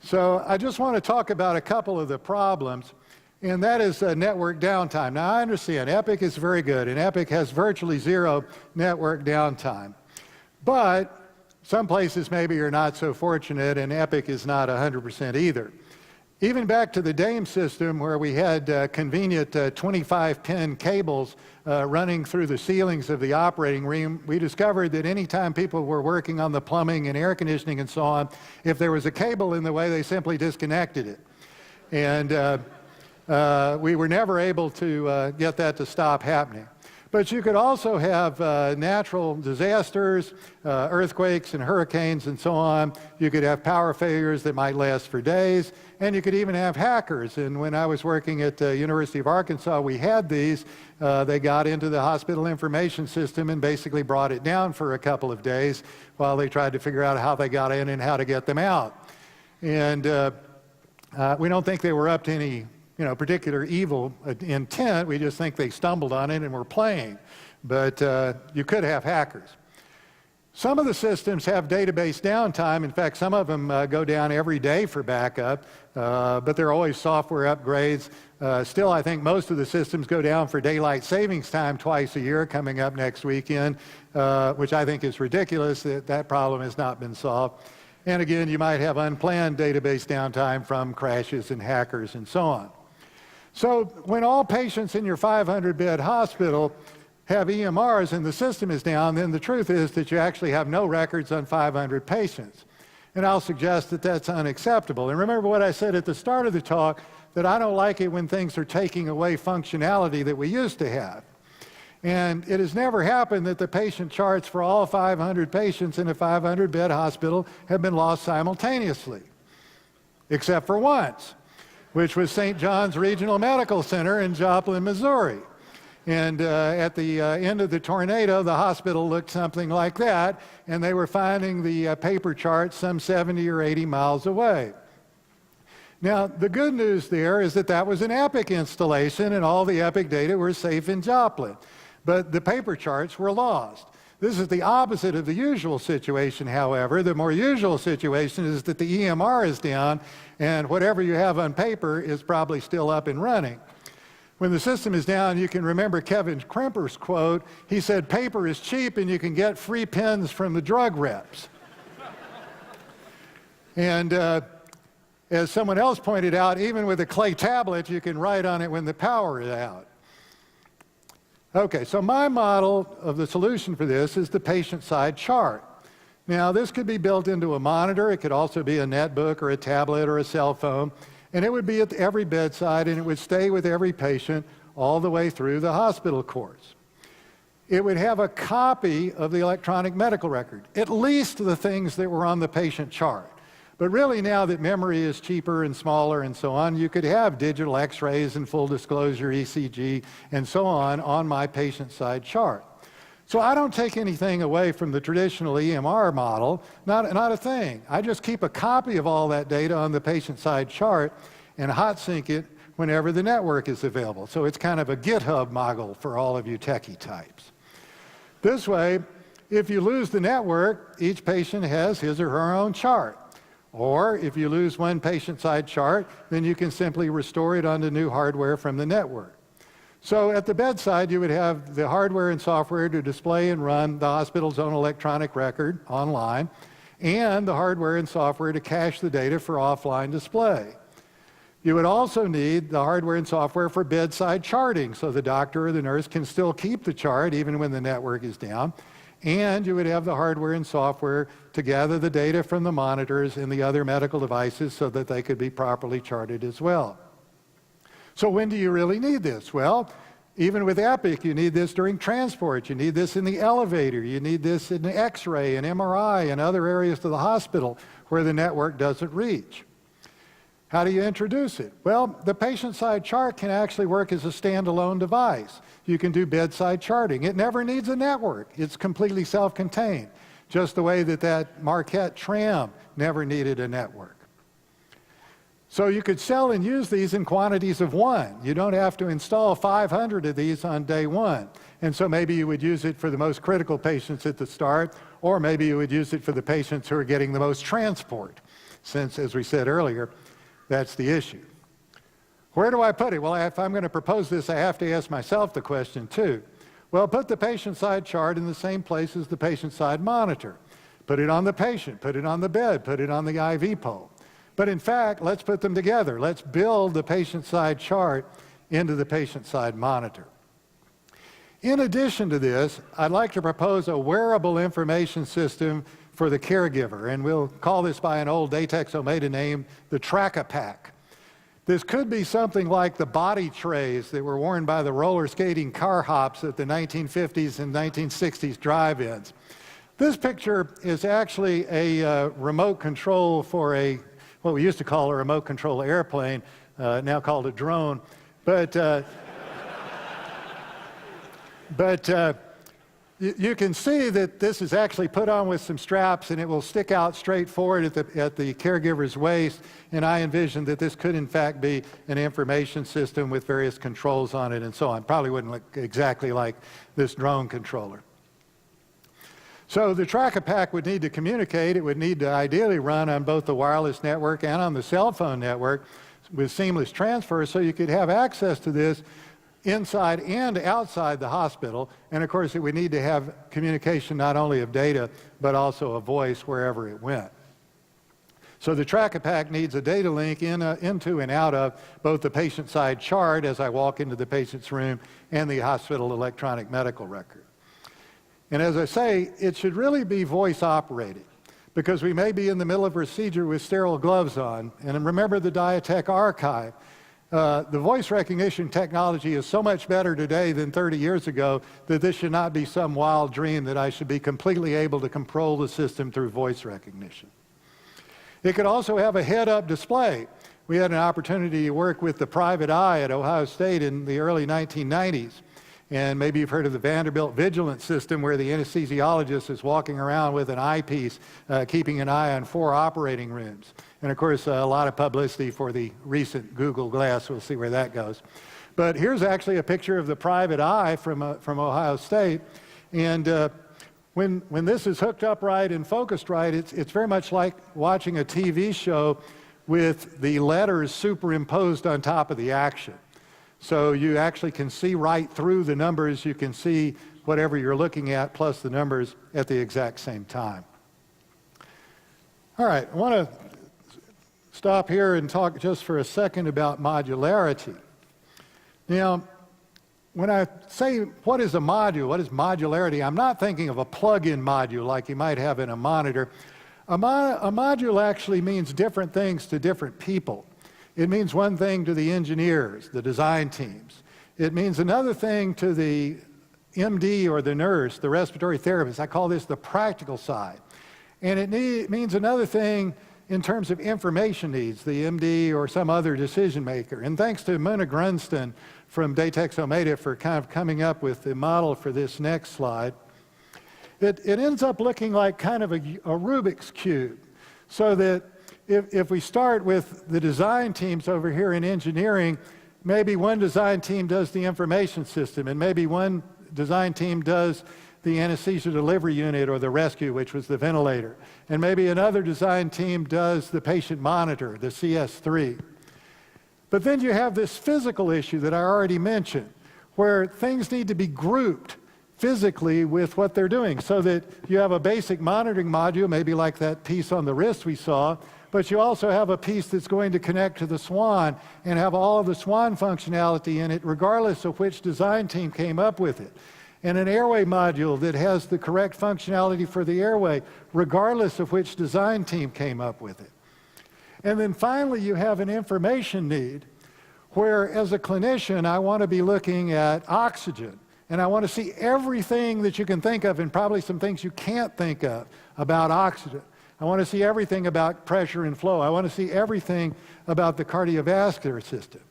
So I just want to talk about a couple of the problems, and that is network downtime. Now, I understand Epic is very good, and Epic has virtually zero network downtime. But some places maybe are not so fortunate, and Epic is not 100% either. Even back to the DAME system, where we had convenient 25-pin cables running through the ceilings of the operating room, we discovered that anytime people were working on the plumbing and air conditioning and so on, if there was a cable in the way, they simply disconnected it. And we were never able to get that to stop happening. But you could also have natural disasters, earthquakes and hurricanes and so on. You could have power failures that might last for days, and you could even have hackers. And when I was working at the University of Arkansas, we had these. They got into the hospital information system and basically brought it down for a couple of days while they tried to figure out how they got in and how to get them out. And we don't think they were up to any particular evil intent. We just think they stumbled on it and were playing. But you could have hackers. Some of the systems have database downtime. In fact, some of them go down every day for backup, but there are always software upgrades. Still, I think most of the systems go down for daylight savings time twice a year coming up next weekend, which I think is ridiculous that that problem has not been solved. And again, you might have unplanned database downtime from crashes and hackers and so on. So when all patients in your 500-bed hospital have EMRs and the system is down, then the truth is that you actually have no records on 500 patients. And I'll suggest that that's unacceptable. And remember what I said at the start of the talk, that I don't like it when things are taking away functionality that we used to have. And it has never happened that the patient charts for all 500 patients in a 500-bed hospital have been lost simultaneously, except for once, which was St. John's Regional Medical Center in Joplin, Missouri. And at the end of the tornado, the hospital looked something like that, and they were finding the paper charts some 70 or 80 miles away. Now, the good news there is that that was an Epic installation, and all the Epic data were safe in Joplin. But the paper charts were lost. This is the opposite of the usual situation, however. The more usual situation is that the EMR is down, and whatever you have on paper is probably still up and running. When the system is down, you can remember Kevin Kremper's quote. He said, "Paper is cheap and you can get free pens from the drug reps." And as someone else pointed out, even with a clay tablet, you can write on it when the power is out. Okay, so my model of the solution for this is the patient-side chart. Now, this could be built into a monitor. It could also be a netbook or a tablet or a cell phone. And it would be at every bedside, and it would stay with every patient all the way through the hospital course. It would have a copy of the electronic medical record, at least the things that were on the patient chart. But really, now that memory is cheaper and smaller and so on, you could have digital x-rays and full disclosure ECG and so on my patient-side chart. So I don't take anything away from the traditional EMR model, not a thing. I just keep a copy of all that data on the patient-side chart and hot sync it whenever the network is available. So it's kind of a GitHub model for all of you techie types. This way, if you lose the network, each patient has his or her own chart. Or if you lose one patient-side chart, then you can simply restore it onto new hardware from the network. So at the bedside, you would have the hardware and software to display and run the hospital's own electronic record online, and the hardware and software to cache the data for offline display. You would also need the hardware and software for bedside charting, so the doctor or the nurse can still keep the chart even when the network is down. And you would have the hardware and software to gather the data from the monitors and the other medical devices so that they could be properly charted as well. So when do you really need this? Well, even with Epic, you need this during transport. You need this in the elevator. You need this in the X-ray and MRI and other areas of the hospital where the network doesn't reach. How do you introduce it? Well, the patient-side chart can actually work as a standalone device. You can do bedside charting. It never needs a network. It's completely self-contained, just the way that that Marquette tram never needed a network. So you could sell and use these in quantities of one. You don't have to install 500 of these on day one. And so maybe you would use it for the most critical patients at the start, or maybe you would use it for the patients who are getting the most transport, since, as we said earlier, that's the issue. Where do I put it? Well, if I'm going to propose this, I have to ask myself the question too. Well, put the patient-side chart in the same place as the patient-side monitor. Put it on the patient, put it on the bed, put it on the IV pole. But in fact, let's put them together. Let's build the patient-side chart into the patient-side monitor. In addition to this, I'd like to propose a wearable information system for the caregiver, and we'll call this by an old Datex Omeda name, the Track-A-Pack. This could be something like the body trays that were worn by the roller skating car hops at the 1950s and 1960s drive-ins. This picture is actually a remote control for what we used to call a remote control airplane, now called a drone. But you can see that this is actually put on with some straps, and it will stick out straight forward at the caregiver's waist. And I envision that this could, in fact, be an information system with various controls on it and so on. Probably wouldn't look exactly like this drone controller. So the Track-A-Pack would need to communicate. It would need to ideally run on both the wireless network and on the cell phone network with seamless transfer, so you could have access to this inside and outside the hospital. And of course, it would need to have communication not only of data, but also of voice wherever it went. So the Track-A-Pack needs a data link into and out of both the patient-side chart as I walk into the patient's room and the hospital electronic medical record. And as I say, it should really be voice operated, because we may be in the middle of a procedure with sterile gloves on. And remember the Diatech archive. The voice recognition technology is so much better today than 30 years ago that this should not be some wild dream that I should be completely able to control the system through voice recognition. It could also have a head-up display. We had an opportunity to work with the private eye at Ohio State in the early 1990s. And maybe you've heard of the Vanderbilt Vigilance System, where the anesthesiologist is walking around with an eyepiece, keeping an eye on 4 operating rooms. And of course, a lot of publicity for the recent Google Glass. We'll see where that goes. But here's actually a picture of the private eye from Ohio State. And when this is hooked up right and focused right, it's very much like watching a TV show with the letters superimposed on top of the action. So you actually can see right through the numbers. You can see whatever you're looking at plus the numbers at the exact same time. All right, I want to stop here and talk just for a second about modularity. Now, when I say what is a module, what is modularity, I'm not thinking of a plug-in module like you might have in a monitor. A module actually means different things to different people. It means one thing to the engineers, the design teams. It means another thing to the MD or the nurse, the respiratory therapist. I call this the practical side. And it means another thing in terms of information needs, the MD or some other decision maker. And thanks to Muna Grunston from Datex Omeda for kind of coming up with the model for this next slide. It ends up looking like kind of a Rubik's Cube, so that if we start with the design teams over here in engineering, maybe one design team does the information system, and maybe one design team does the anesthesia delivery unit or the rescue, which was the ventilator. And maybe another design team does the patient monitor, the CS3. But then you have this physical issue that I already mentioned, where things need to be grouped physically with what they're doing, so that you have a basic monitoring module, maybe like that piece on the wrist we saw, but you also have a piece that's going to connect to the Swan and have all of the Swan functionality in it, regardless of which design team came up with it. And an airway module that has the correct functionality for the airway, regardless of which design team came up with it. And then finally, you have an information need, where as a clinician, I want to be looking at oxygen. And I want to see everything that you can think of, and probably some things you can't think of about oxygen. I want to see everything about pressure and flow. I want to see everything about the cardiovascular system.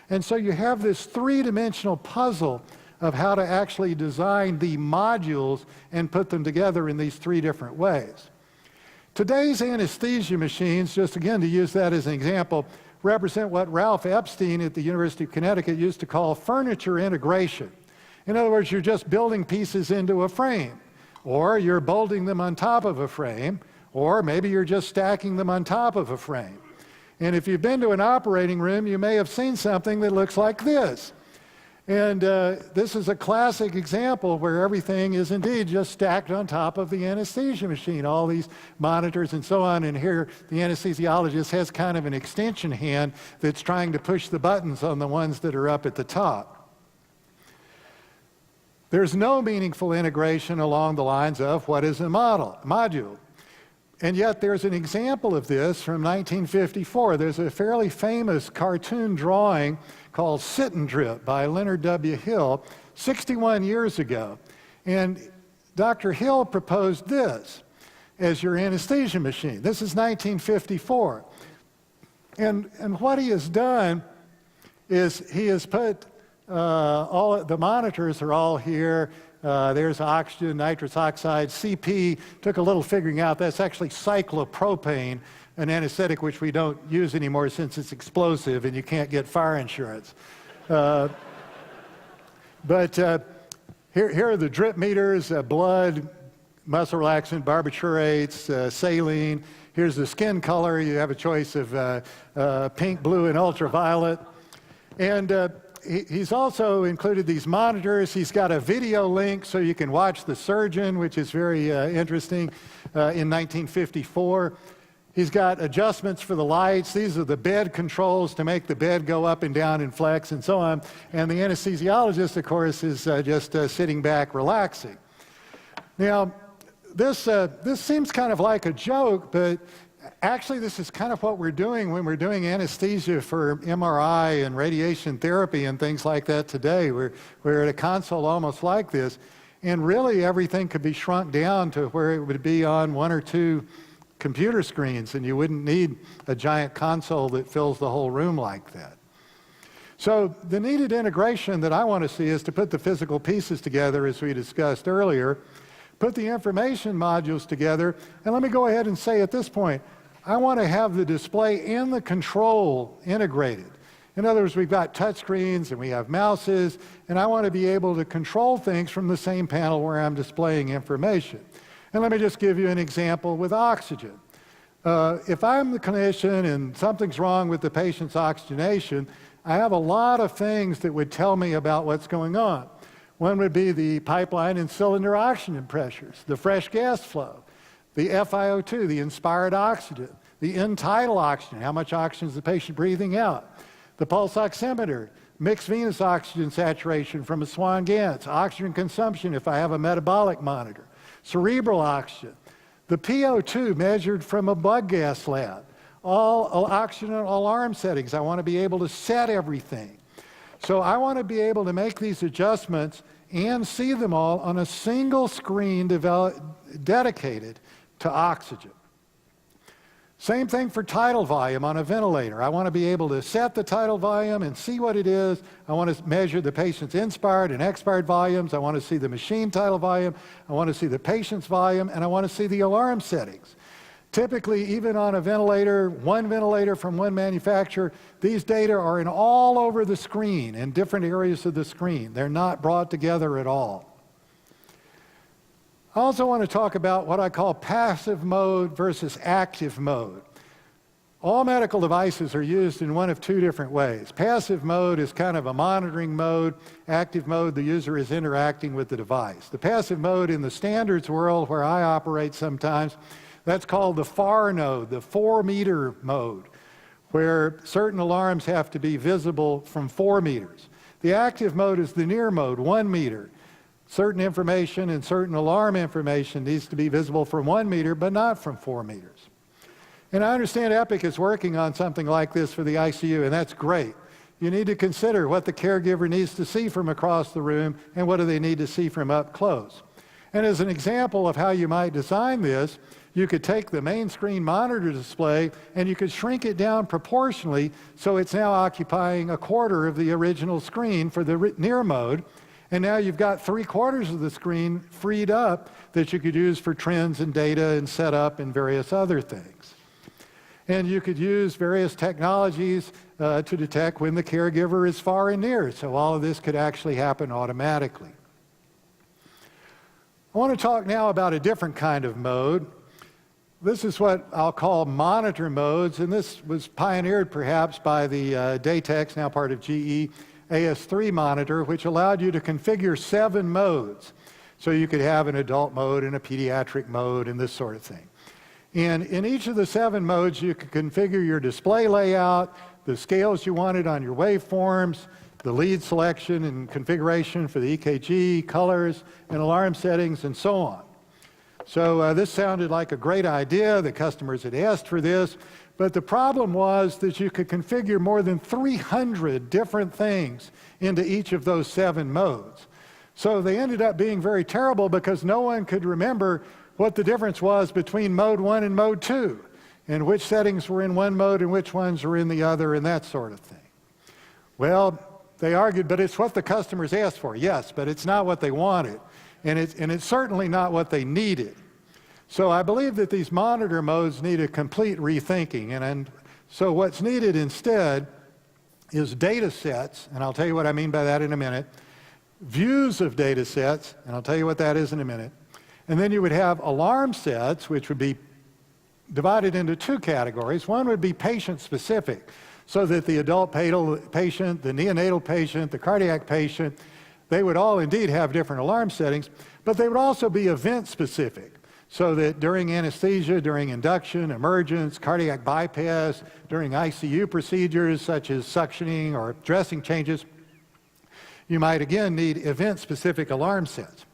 And so you have this three-dimensional puzzle of how to actually design the modules and put them together in these 3 different ways. Today's anesthesia machines, just again to use that as an example, represent what Ralph Epstein at the University of Connecticut used to call furniture integration. In other words, you're just building pieces into a frame, or you're bolting them on top of a frame, or maybe you're just stacking them on top of a frame. And if you've been to an operating room, you may have seen something that looks like this. And this is a classic example where everything is indeed just stacked on top of the anesthesia machine, all these monitors and so on. And here the anesthesiologist has kind of an extension hand that's trying to push the buttons on the ones that are up at the top. There's no meaningful integration along the lines of what is a module. And yet there's an example of this from 1954. There's a fairly famous cartoon drawing called Sit and Drip by Leonard W. Hill 61 years ago. And Dr. Hill proposed this as your anesthesia machine. This is 1954. And what he has done is he has put all the monitors are all here. There's oxygen, nitrous oxide, CP. Took a little figuring out. That's actually cyclopropane, an anesthetic which we don't use anymore since it's explosive and you can't get fire insurance. But here are the drip meters, blood, muscle relaxant, barbiturates, saline. Here's the skin color. You have a choice of pink, blue, and ultraviolet. And he's also included these monitors. He's got a video link so you can watch the surgeon, which is very interesting, in 1954. He's got adjustments for the lights. These are the bed controls to make the bed go up and down and flex and so on. And the anesthesiologist, of course, is just sitting back relaxing. Now, this seems kind of like a joke, but actually this is kind of what we're doing when we're doing anesthesia for MRI and radiation therapy and things like that today. We're at a console almost like this, and really everything could be shrunk down to where it would be on one or two computer screens, and you wouldn't need a giant console that fills the whole room like that. So the needed integration that I want to see is to put the physical pieces together, as we discussed earlier, put the information modules together, and let me go ahead and say at this point, I want to have the display and the control integrated. In other words, we've got touch screens and we have mouses, and I want to be able to control things from the same panel where I'm displaying information. And let me just give you an example with oxygen. If I'm the clinician and something's wrong with the patient's oxygenation, I have a lot of things that would tell me about what's going on. One would be the pipeline and cylinder oxygen pressures, the fresh gas flow, the FiO2, the inspired oxygen, the end-tidal oxygen, how much oxygen is the patient breathing out, the pulse oximeter, mixed venous oxygen saturation from a Swan-Ganz, oxygen consumption if I have a metabolic monitor, cerebral oxygen, the PO2 measured from a blood gas lab, all oxygen alarm settings. I want to be able to set everything. So I want to be able to make these adjustments and see them all on a single screen dedicated to oxygen. Same thing for tidal volume on a ventilator. I want to be able to set the tidal volume and see what it is. I want to measure the patient's inspired and expired volumes. I want to see the machine tidal volume. I want to see the patient's volume, and I want to see the alarm settings. Typically, even on a ventilator, one ventilator from one manufacturer, these data are in all over the screen, in different areas of the screen. They're not brought together at all. I also want to talk about what I call passive mode versus active mode. All medical devices are used in one of two different ways. Passive mode is kind of a monitoring mode. Active mode, the user is interacting with the device. The passive mode in the standards world where I operate sometimes, that's called the FAR node, the 4-meter mode, where certain alarms have to be visible from 4 meters. The active mode is the near mode, 1 meter. Certain information and certain alarm information needs to be visible from 1 meter, but not from 4 meters. And I understand Epic is working on something like this for the ICU, and that's great. You need to consider what the caregiver needs to see from across the room and what do they need to see from up close. And as an example of how you might design this, you could take the main screen monitor display and you could shrink it down proportionally so it's now occupying 1/4 of the original screen for the near mode. And now you've got 3/4 of the screen freed up that you could use for trends and data and setup and various other things. And you could use various technologies to detect when the caregiver is far and near. So all of this could actually happen automatically. I want to talk now about a different kind of mode. This is what I'll call monitor modes, and this was pioneered perhaps by the Datex, now part of GE, AS3 monitor, which allowed you to configure 7 modes. So you could have an adult mode and a pediatric mode and this sort of thing. And in each of the 7 modes, you could configure your display layout, the scales you wanted on your waveforms, the lead selection and configuration for the EKG, colors, and alarm settings, and so on. So this sounded like a great idea. The customers had asked for this. But the problem was that you could configure more than 300 different things into each of those 7 modes. So they ended up being very terrible because no one could remember what the difference was between mode 1 and mode 2, and which settings were in one mode and which ones were in the other, and that sort of thing. Well, they argued, but it's what the customers asked for. Yes, but it's not what they wanted, and it's certainly not what they needed. So I believe that these monitor modes need a complete rethinking, and so what's needed instead is data sets, and I'll tell you what I mean by that in a minute, views of data sets, and I'll tell you what that is in a minute, and then you would have alarm sets, which would be divided into 2 categories. One would be patient-specific, so that the adult patient, the neonatal patient, the cardiac patient, they would all indeed have different alarm settings, but they would also be event-specific, so that during anesthesia, during induction, emergence, cardiac bypass, during ICU procedures such as suctioning or dressing changes, you might again need event-specific alarm sets.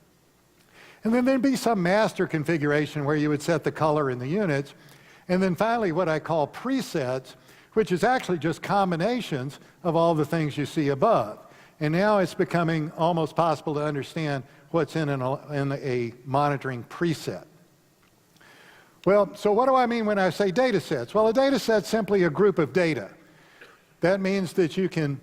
And then there'd be some master configuration where you would set the color in the units. And then finally, what I call presets, which is actually just combinations of all the things you see above. And now it's becoming almost possible to understand what's in a monitoring preset. Well, so what do I mean when I say data sets? Well, a data set's simply a group of data. That means that you can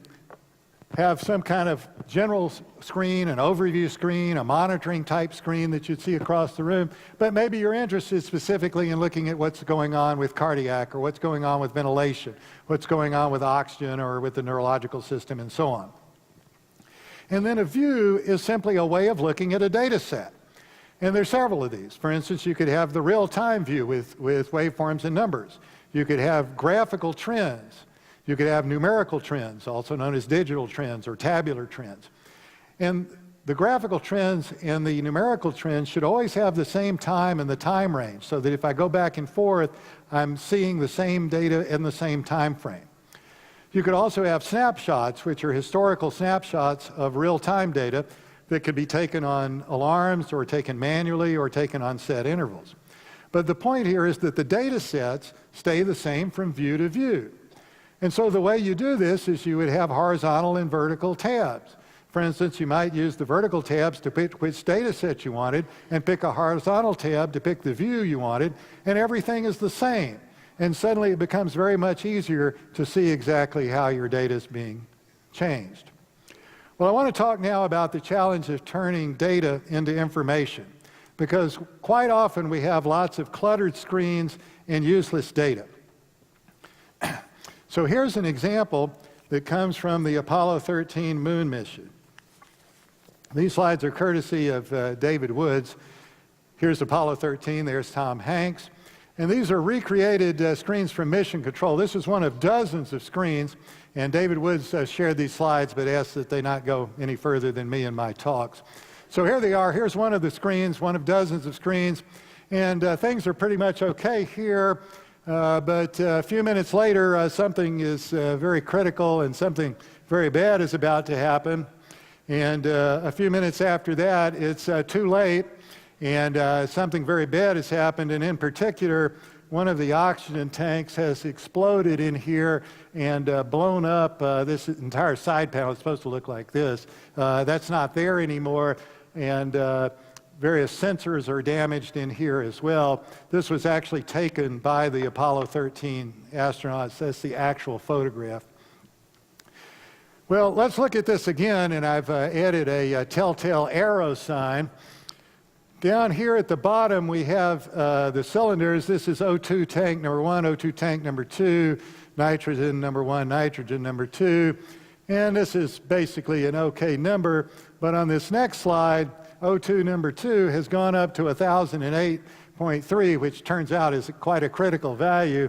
have some kind of general screen, an overview screen, a monitoring type screen that you'd see across the room, but maybe you're interested specifically in looking at what's going on with cardiac, or what's going on with ventilation, what's going on with oxygen or with the neurological system, and so on. And then a view is simply a way of looking at a data set. And there's several of these. For instance, you could have the real-time view with waveforms and numbers. You could have graphical trends. You could have numerical trends, also known as digital trends or tabular trends. And the graphical trends and the numerical trends should always have the same time and the time range, so that if I go back and forth, I'm seeing the same data in the same time frame. You could also have snapshots, which are historical snapshots of real-time data that could be taken on alarms or taken manually or taken on set intervals. But the point here is that the data sets stay the same from view to view. And so the way you do this is you would have horizontal and vertical tabs. For instance, you might use the vertical tabs to pick which data set you wanted and pick a horizontal tab to pick the view you wanted, and everything is the same. And suddenly it becomes very much easier to see exactly how your data is being changed. Well, I want to talk now about the challenge of turning data into information, because quite often we have lots of cluttered screens and useless data. So here's an example that comes from the Apollo 13 moon mission. These slides are courtesy of David Woods. Here's Apollo 13, there's Tom Hanks. And these are recreated screens from Mission Control. This is one of dozens of screens, and David Woods shared these slides but asked that they not go any further than me in my talks. So here they are. Here's one of the screens, one of dozens of screens, and things are pretty much okay here. But a few minutes later, something is very critical and something very bad is about to happen. And a few minutes after that, it's too late, and something very bad has happened. And in particular, one of the oxygen tanks has exploded in here and blown up. This entire side panel is supposed to look like this. That's not there anymore. And various sensors are damaged in here as well. This was actually taken by the Apollo 13 astronauts. That's the actual photograph. Well, let's look at this again, and I've added a telltale arrow sign. Down here at the bottom, we have the cylinders. This is O2 tank number 1, O2 tank number 2, nitrogen number 1, nitrogen number 2. And this is basically an okay number. But on this next slide, O2 number 2 has gone up to 1008.3, which turns out is quite a critical value.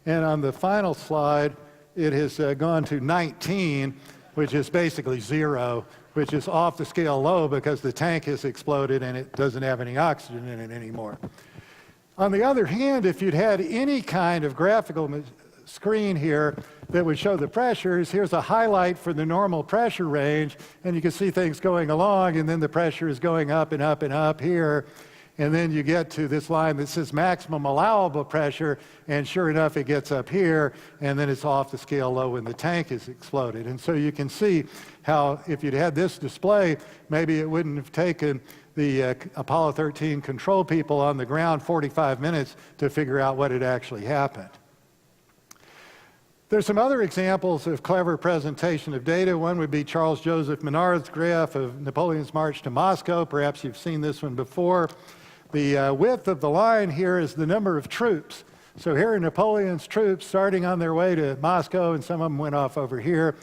And on the final slide, it has gone to 19. which is basically 0, which is off the scale low because the tank has exploded and it doesn't have any oxygen in it anymore. On the other hand, if you'd had any kind of graphical screen here that would show the pressures, here's a highlight for the normal pressure range, and you can see things going along, and then the pressure is going up and up and up here, and then you get to this line that says maximum allowable pressure, and sure enough, it gets up here, and then it's off the scale low when the tank is exploded. And so you can see how if you'd had this display, maybe it wouldn't have taken the Apollo 13 control people on the ground 45 minutes to figure out what had actually happened. There's some other examples of clever presentation of data. One would be Charles Joseph Menard's graph of Napoleon's march to Moscow. Perhaps you've seen this one before. The width of the line here is the number of troops. So here are Napoleon's troops starting on their way to Moscow, and some of them went off over here.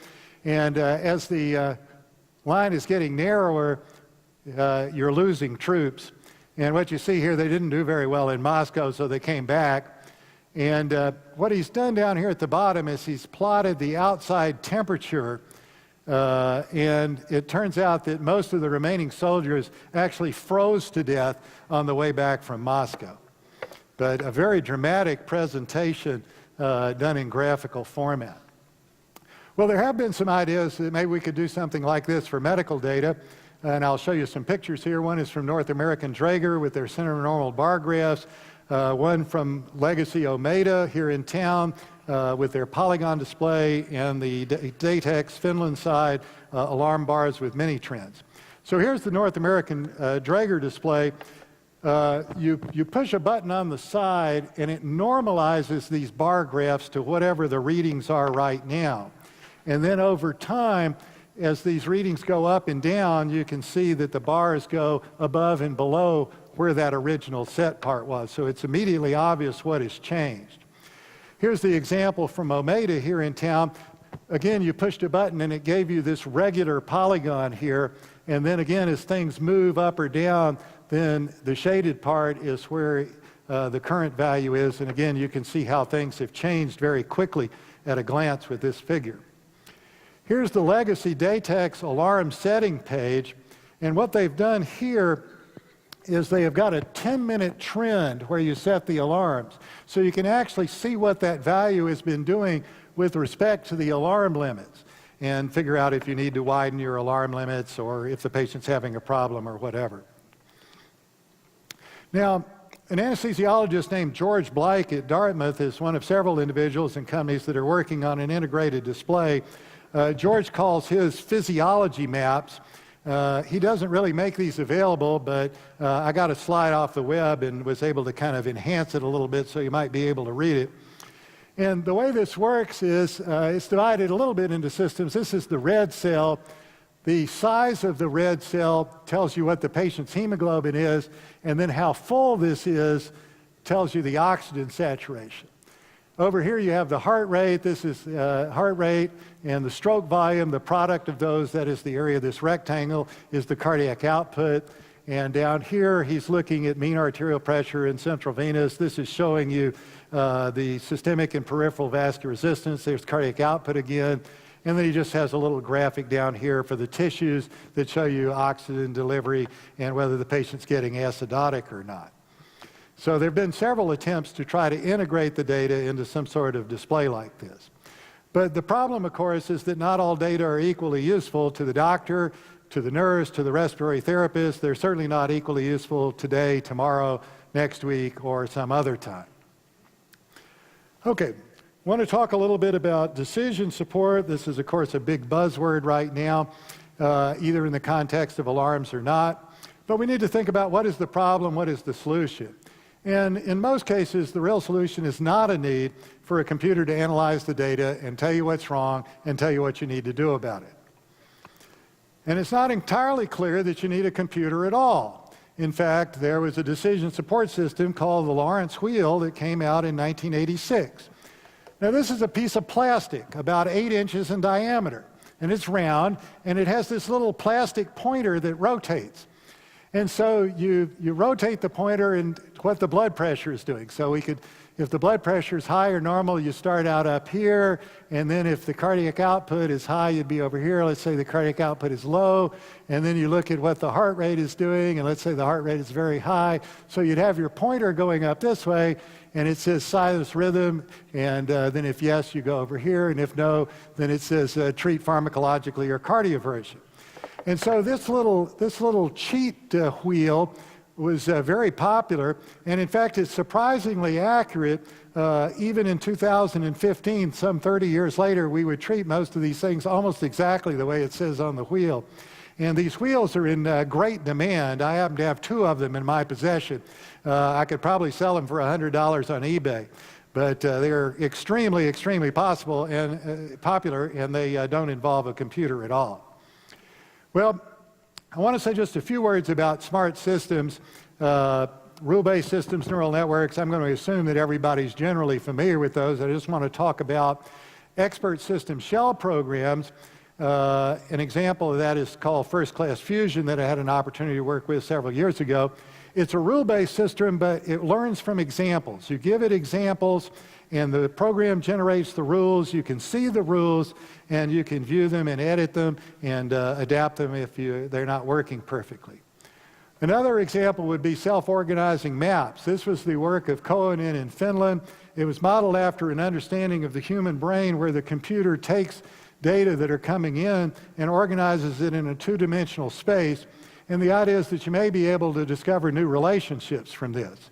And as the line is getting narrower, you're losing troops. And what you see here, they didn't do very well in Moscow, so they came back. And what he's done down here at the bottom is he's plotted the outside temperature, and it turns out that most of the remaining soldiers actually froze to death on the way back from Moscow. But a very dramatic presentation done in graphical format. Well, there have been some ideas that maybe we could do something like this for medical data, and I'll show you some pictures here. One is from North American Draeger with their center normal bar graphs. One from Legacy Omeda here in town with their polygon display, and the Datex Finland side alarm bars with mini trends. So here's the North American Draeger display. You push a button on the side and it normalizes these bar graphs to whatever the readings are right now. And then over time, as these readings go up and down, you can see that the bars go above and below where that original set part was. So it's immediately obvious what has changed. Here's the example from Omeda here in town. Again, you pushed a button and it gave you this regular polygon here. And then again, as things move up or down, then the shaded part is where the current value is. And again, you can see how things have changed very quickly at a glance with this figure. Here's the Legacy Datex alarm setting page. And what they've done here is they have got a 10-minute trend where you set the alarms. So you can actually see what that value has been doing with respect to the alarm limits and figure out if you need to widen your alarm limits or if the patient's having a problem or whatever. Now, an anesthesiologist named George Bleich at Dartmouth is one of several individuals and companies that are working on an integrated display. George calls his physiology maps. He doesn't really make these available, but I got a slide off the web and was able to kind of enhance it a little bit so you might be able to read it. And the way this works is it's divided a little bit into systems. This is the red cell. The size of the red cell tells you what the patient's hemoglobin is, and then how full this is tells you the oxygen saturation. Over here you have the heart rate. This is heart rate, and the stroke volume, the product of those, that is the area of this rectangle, is the cardiac output. And down here he's looking at mean arterial pressure and central venous. This is showing you the systemic and peripheral vascular resistance. There's cardiac output again. And then he just has a little graphic down here for the tissues that show you oxygen delivery and whether the patient's getting acidotic or not. So there have been several attempts to try to integrate the data into some sort of display like this. But the problem, of course, is that not all data are equally useful to the doctor, to the nurse, to the respiratory therapist. They're certainly not equally useful today, tomorrow, next week, or some other time. Okay, I want to talk a little bit about decision support. This is, of course, a big buzzword right now, either in the context of alarms or not. But we need to think about what is the problem, what is the solution. And in most cases, the real solution is not a need for a computer to analyze the data and tell you what's wrong and tell you what you need to do about it. And it's not entirely clear that you need a computer at all. In fact, there was a decision support system called the Lawrence Wheel that came out in 1986. Now, this is a piece of plastic about 8 inches in diameter, and it's round, and it has this little plastic pointer that rotates. And so you rotate the pointer and what the blood pressure is doing. So we could If the blood pressure is high or normal, you start out up here, and then if the cardiac output is high, you'd be over here. Let's say the cardiac output is low, and then you look at what the heart rate is doing, and let's say the heart rate is very high. So you'd have your pointer going up this way, and it says sinus rhythm, and then if yes, you go over here, and if no, then it says treat pharmacologically or cardioversion. And so this little cheat wheel was very popular, and in fact it's surprisingly accurate. Even in 2015, some 30 years later, we would treat most of these things almost exactly the way it says on the wheel. And these wheels are in great demand. I happen to have 2 of them in my possession. I could probably sell them for $100 on eBay, but they're extremely possible and popular, and they don't involve a computer at all. Well, I want to say just a few words about smart systems, rule-based systems, neural networks. I'm going to assume that everybody's generally familiar with those. I just want to talk about expert system shell programs. An example of that is called First Class Fusion that I had an opportunity to work with several years ago. It's a rule-based system, but it learns from examples. You give it examples, and the program generates the rules. You can see the rules, and you can view them and edit them and adapt them if they're not working perfectly. Another example would be self-organizing maps. This was the work of Kohonen in Finland. It was modeled after an understanding of the human brain where the computer takes data that are coming in and organizes it in a 2-dimensional space. And the idea is that you may be able to discover new relationships from this.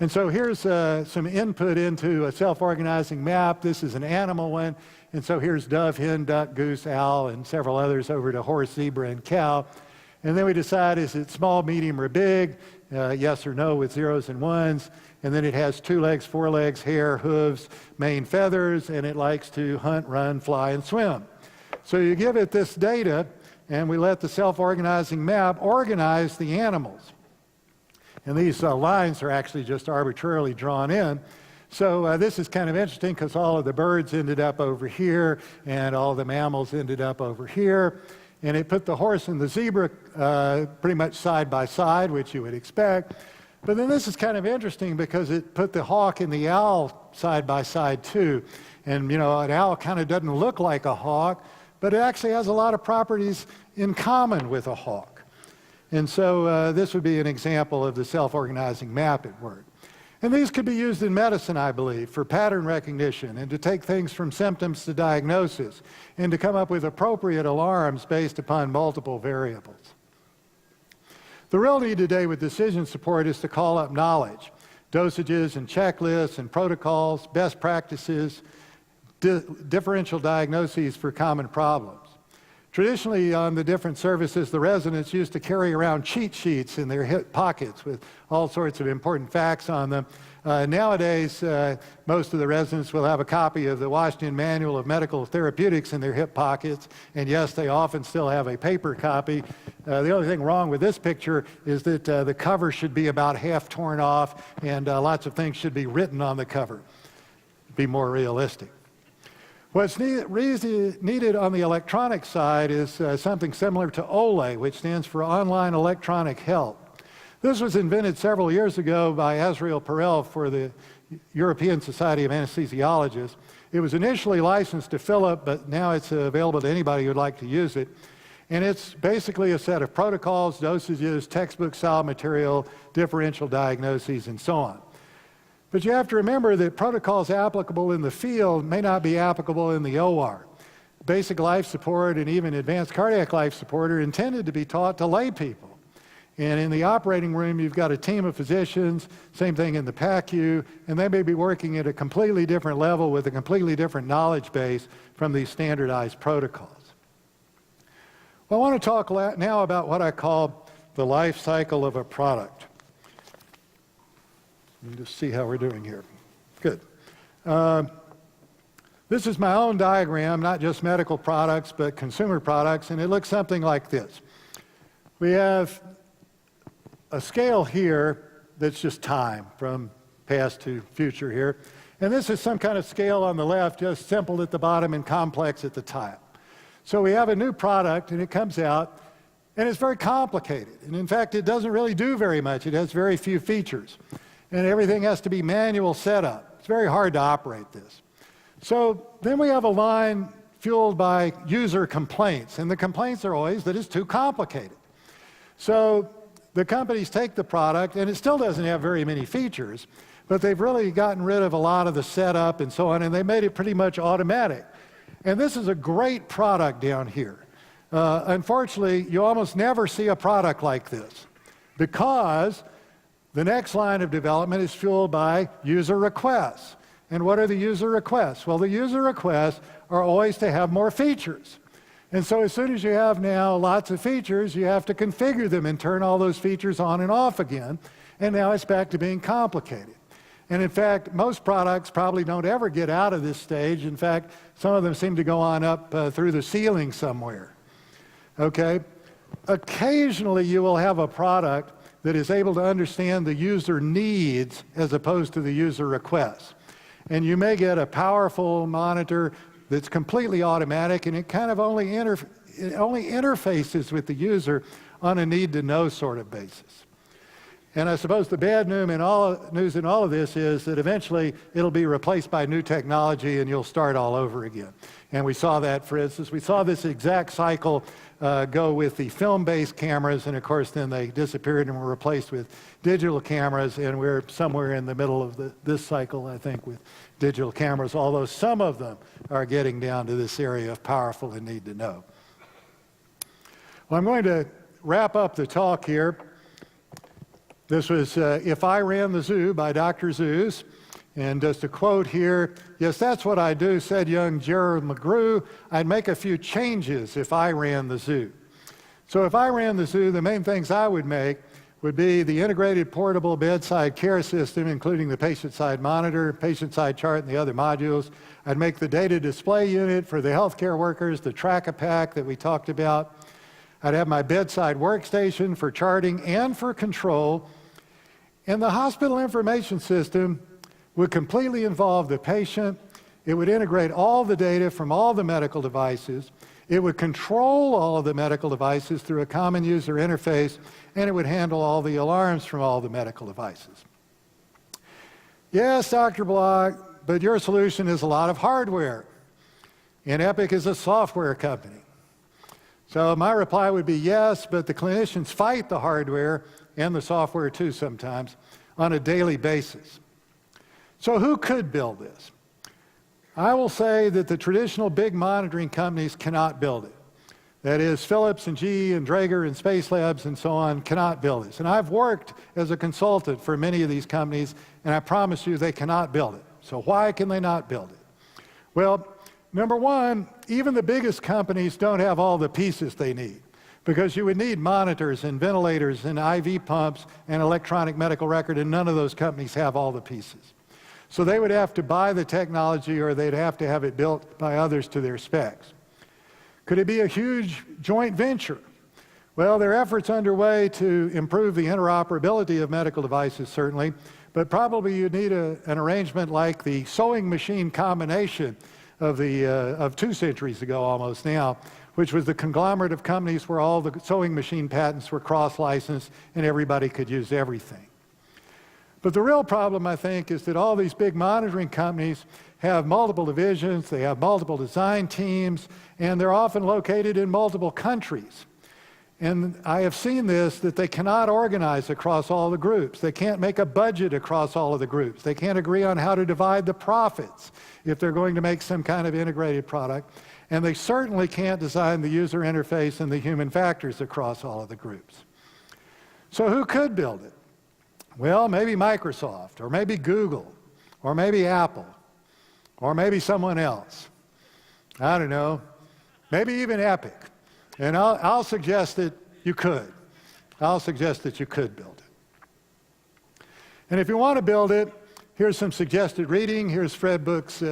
And so here's some input into a self-organizing map. This is an animal one. And so here's dove, hen, duck, goose, owl, and several others over to horse, zebra, and cow. And then we decide, is it small, medium, or big? Yes or no with zeros and ones. And then it has 2 legs, 4 legs, hair, hooves, mane, feathers, and it likes to hunt, run, fly, and swim. So you give it this data, and we let the self-organizing map organize the animals. And these lines are actually just arbitrarily drawn in. So this is kind of interesting because all of the birds ended up over here, and all the mammals ended up over here. And it put the horse and the zebra pretty much side by side, which you would expect. But then this is kind of interesting because it put the hawk and the owl side by side too. And you know, an owl kind of doesn't look like a hawk, but it actually has a lot of properties in common with a hawk. And so this would be an example of the self-organizing map at work. And these could be used in medicine, I believe, for pattern recognition and to take things from symptoms to diagnosis and to come up with appropriate alarms based upon multiple variables. The real need today with decision support is to call up knowledge, dosages and checklists and protocols, best practices, differential diagnoses for common problems. Traditionally, on the different services, the residents used to carry around cheat sheets in their hip pockets with all sorts of important facts on them. Nowadays, most of the residents will have a copy of the Washington Manual of Medical Therapeutics in their hip pockets, and yes, they often still have a paper copy. The only thing wrong with this picture is that the cover should be about half torn off, and lots of things should be written on the cover. Be more realistic. What's needed on the electronic side is something similar to OLE, which stands for Online Electronic Health. This was invented several years ago by Azrael Perel for the European Society of Anesthesiologists. It was initially licensed to Philip, but now it's available to anybody who would like to use it. And it's basically a set of protocols, dosages, textbook-style material, differential diagnoses, and so on. But you have to remember that protocols applicable in the field may not be applicable in the OR. Basic life support and even advanced cardiac life support are intended to be taught to lay people. And in the operating room, you've got a team of physicians, same thing in the PACU, and they may be working at a completely different level with a completely different knowledge base from these standardized protocols. Well, I want to talk now about what I call the life cycle of a product. Let me just see how we're doing here. Good. This is my own diagram, not just medical products, but consumer products, and it looks something like this. We have a scale here that's just time, from past to future here. And this is some kind of scale on the left, just simple at the bottom and complex at the top. So we have a new product, and it comes out, and it's very complicated. And in fact, it doesn't really do very much. It has very few features. And everything has to be manual setup. It's very hard to operate this. So then we have a line fueled by user complaints, and the complaints are always that it's too complicated. So the companies take the product, and it still doesn't have very many features, but they've really gotten rid of a lot of the setup and so on, and they made it pretty much automatic. And this is a great product down here. Unfortunately, you almost never see a product like this because the next line of development is fueled by user requests. And what are the user requests? Well, the user requests are always to have more features. And so as soon as you have now lots of features, you have to configure them and turn all those features on and off again. And now it's back to being complicated. And in fact, most products probably don't ever get out of this stage. In fact, some of them seem to go on up through the ceiling somewhere. Okay? Occasionally you will have a product that is able to understand the user needs as opposed to the user requests. And you may get a powerful monitor that's completely automatic, and it kind of only interfaces with the user on a need-to-know sort of basis. And I suppose the bad news in all of this is that eventually it'll be replaced by new technology and you'll start all over again. And we saw that, for instance, we saw this exact cycle go with the film-based cameras, and of course then they disappeared and were replaced with digital cameras, and we're somewhere in the middle of this cycle, I think, with digital cameras, although some of them are getting down to this area of powerful and need to know. Well, I'm going to wrap up the talk here. This was If I Ran the Zoo by Dr. Seuss. And just a quote here, "Yes, that's what I'd do," said young Gerald McGrew. "I'd make a few changes if I ran the zoo." So if I ran the zoo, the main things I would make would be the integrated portable bedside care system, including the patient-side monitor, patient-side chart, and the other modules. I'd make the data display unit for the healthcare workers, the Track-a-Pack that we talked about. I'd have my bedside workstation for charting and for control. And the hospital information system would completely involve the patient. It would integrate all the data from all the medical devices. It would control all of the medical devices through a common user interface, and it would handle all the alarms from all the medical devices. Yes, Dr. Block, but your solution is a lot of hardware, and Epic is a software company. So my reply would be yes, but the clinicians fight the hardware and the software too sometimes on a daily basis. So who could build this? I will say that the traditional big monitoring companies cannot build it. That is, Philips and GE and Draeger and Space Labs and so on cannot build this. And I've worked as a consultant for many of these companies, and I promise you they cannot build it. So why can they not build it? Well, number one, even the biggest companies don't have all the pieces they need, because you would need monitors and ventilators and IV pumps and electronic medical record, and none of those companies have all the pieces. So they would have to buy the technology, or they'd have to have it built by others to their specs. Could it be a huge joint venture? Well, there are efforts underway to improve the interoperability of medical devices, certainly, but probably you'd need an arrangement like the sewing machine combination of 2 centuries ago almost now, which was the conglomerate of companies where all the sewing machine patents were cross-licensed and everybody could use everything. But the real problem, I think, is that all these big monitoring companies have multiple divisions, they have multiple design teams, and they're often located in multiple countries. And I have seen this, that they cannot organize across all the groups. They can't make a budget across all of the groups. They can't agree on how to divide the profits if they're going to make some kind of integrated product. And they certainly can't design the user interface and the human factors across all of the groups. So who could build it? Well, maybe Microsoft, or maybe Google, or maybe Apple, or maybe someone else. I don't know. Maybe even Epic. And I'll suggest that you could. I'll suggest that you could build it. And if you want to build it, here's some suggested reading. Here's Fred Book's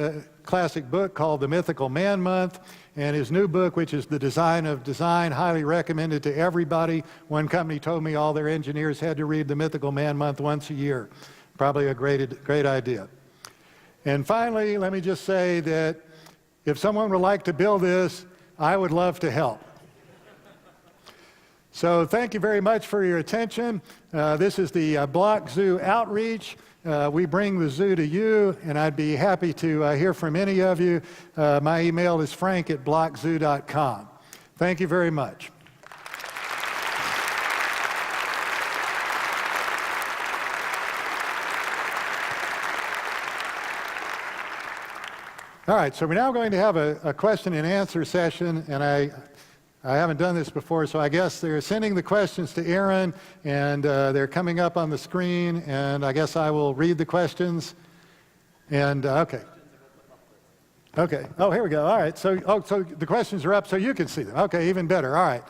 classic book called The Mythical Man Month, and his new book, which is The Design of Design, highly recommended to everybody. One company told me all their engineers had to read The Mythical Man Month once a year. Probably a great idea. And finally, let me just say that if someone would like to build this, I would love to help. So thank you very much for your attention. This is the Block Zoo Outreach. We bring the zoo to you, and I'd be happy to hear from any of you. My email is frank@blockzoo.com. Thank you very much. All right, so we're now going to have a question and answer session, and I haven't done this before, so I guess they're sending the questions to Aaron, and they're coming up on the screen, and I guess I will read the questions. And, okay. Okay, oh, here we go. All right, so the questions are up so you can see them. Okay, even better, all right.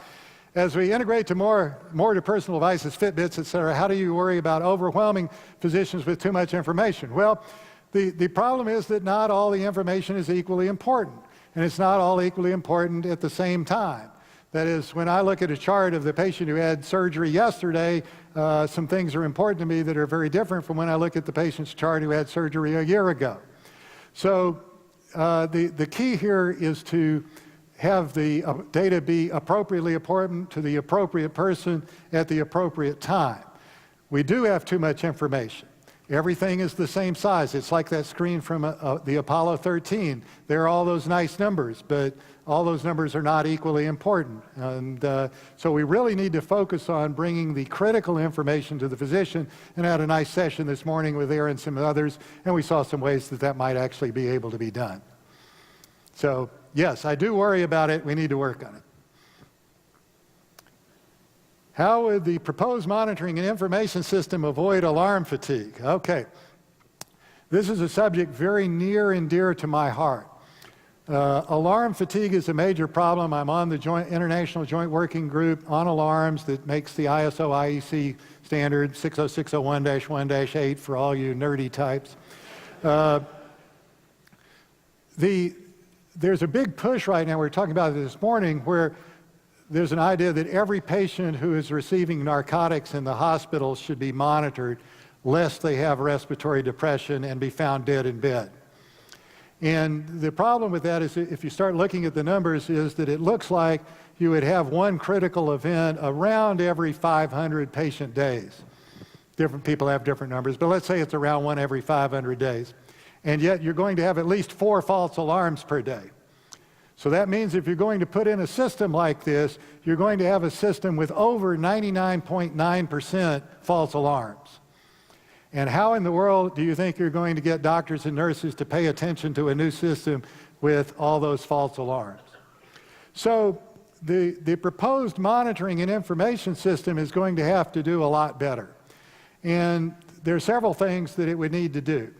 As we integrate to more to personal devices, Fitbits, et cetera, how do you worry about overwhelming physicians with too much information? Well, the problem is that not all the information is equally important, and it's not all equally important at the same time. That is, when I look at a chart of the patient who had surgery yesterday, some things are important to me that are very different from when I look at the patient's chart who had surgery a year ago. So the key here is to have the data be appropriately important to the appropriate person at the appropriate time. We do have too much information. Everything is the same size. It's like that screen from the Apollo 13. There are all those nice numbers, but all those numbers are not equally important. And so we really need to focus on bringing the critical information to the physician, and I had a nice session this morning with Aaron and some others, and we saw some ways that that might actually be able to be done. So yes, I do worry about it. We need to work on it. How would the proposed monitoring and information system avoid alarm fatigue? Okay. This is a subject very near and dear to my heart. Alarm fatigue is a major problem. I'm on the International Joint Working Group on alarms that makes the ISO IEC standard 60601-1-8 for all you nerdy types. There's a big push right now, we were talking about it this morning, where there's an idea that every patient who is receiving narcotics in the hospital should be monitored lest they have respiratory depression and be found dead in bed. And the problem with that is, if you start looking at the numbers, is that it looks like you would have one critical event around every 500 patient days. Different people have different numbers, but let's say it's around one every 500 days. And yet you're going to have at least 4 false alarms per day. So that means if you're going to put in a system like this, you're going to have a system with over 99.9% false alarms. And how in the world do you think you're going to get doctors and nurses to pay attention to a new system with all those false alarms? So the proposed monitoring and information system is going to have to do a lot better. And there are several things that it would need to do.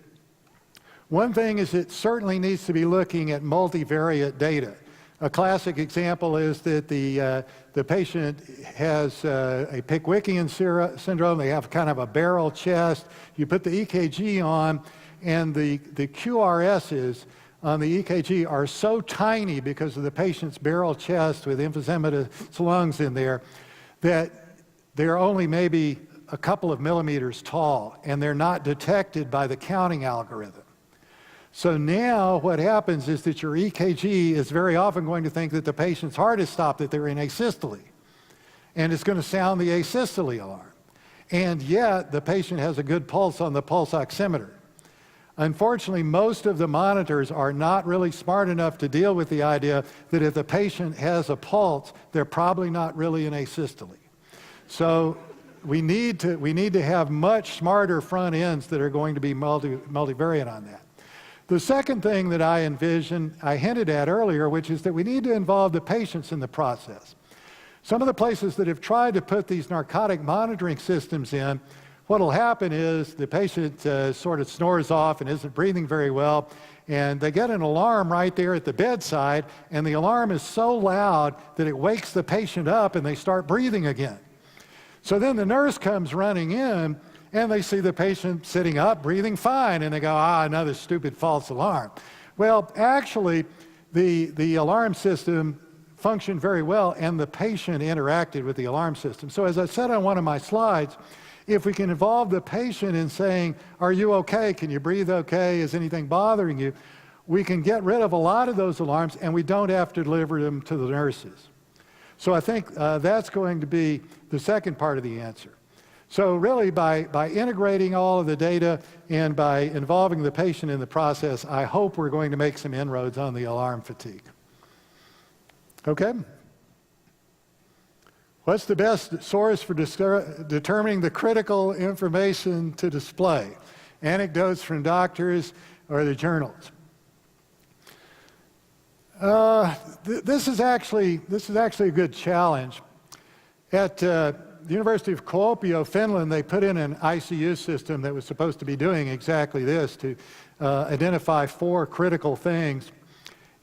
One thing is it certainly needs to be looking at multivariate data. A classic example is that the patient has a Pickwickian syndrome. They have kind of a barrel chest. You put the EKG on, and the QRSs on the EKG are so tiny because of the patient's barrel chest with emphysematous lungs in there that they're only maybe a couple of millimeters tall, and they're not detected by the counting algorithm. So now what happens is that your EKG is very often going to think that the patient's heart has stopped, that they're in asystole. And it's going to sound the asystole alarm. And yet the patient has a good pulse on the pulse oximeter. Unfortunately, most of the monitors are not really smart enough to deal with the idea that if the patient has a pulse, they're probably not really in asystole. So we need to have much smarter front ends that are going to be multivariate on that. The second thing that I envision, I hinted at earlier, which is that we need to involve the patients in the process. Some of the places that have tried to put these narcotic monitoring systems in, what will happen is the patient sort of snores off and isn't breathing very well, and they get an alarm right there at the bedside, and the alarm is so loud that it wakes the patient up and they start breathing again. So then the nurse comes running in, and they see the patient sitting up, breathing fine, and they go, another stupid false alarm. Well, actually, the alarm system functioned very well, and the patient interacted with the alarm system. So as I said on one of my slides, if we can involve the patient in saying, are you okay? Can you breathe okay? Is anything bothering you? We can get rid of a lot of those alarms, and we don't have to deliver them to the nurses. So I think that's going to be the second part of the answer. So really, by integrating all of the data and by involving the patient in the process, I hope we're going to make some inroads on the alarm fatigue. Okay? What's the best source for determining the critical information to display? Anecdotes from doctors or the journals? This is actually a good challenge. At the University of Kuopio, Finland, they put in an ICU system that was supposed to be doing exactly this, to identify 4 critical things.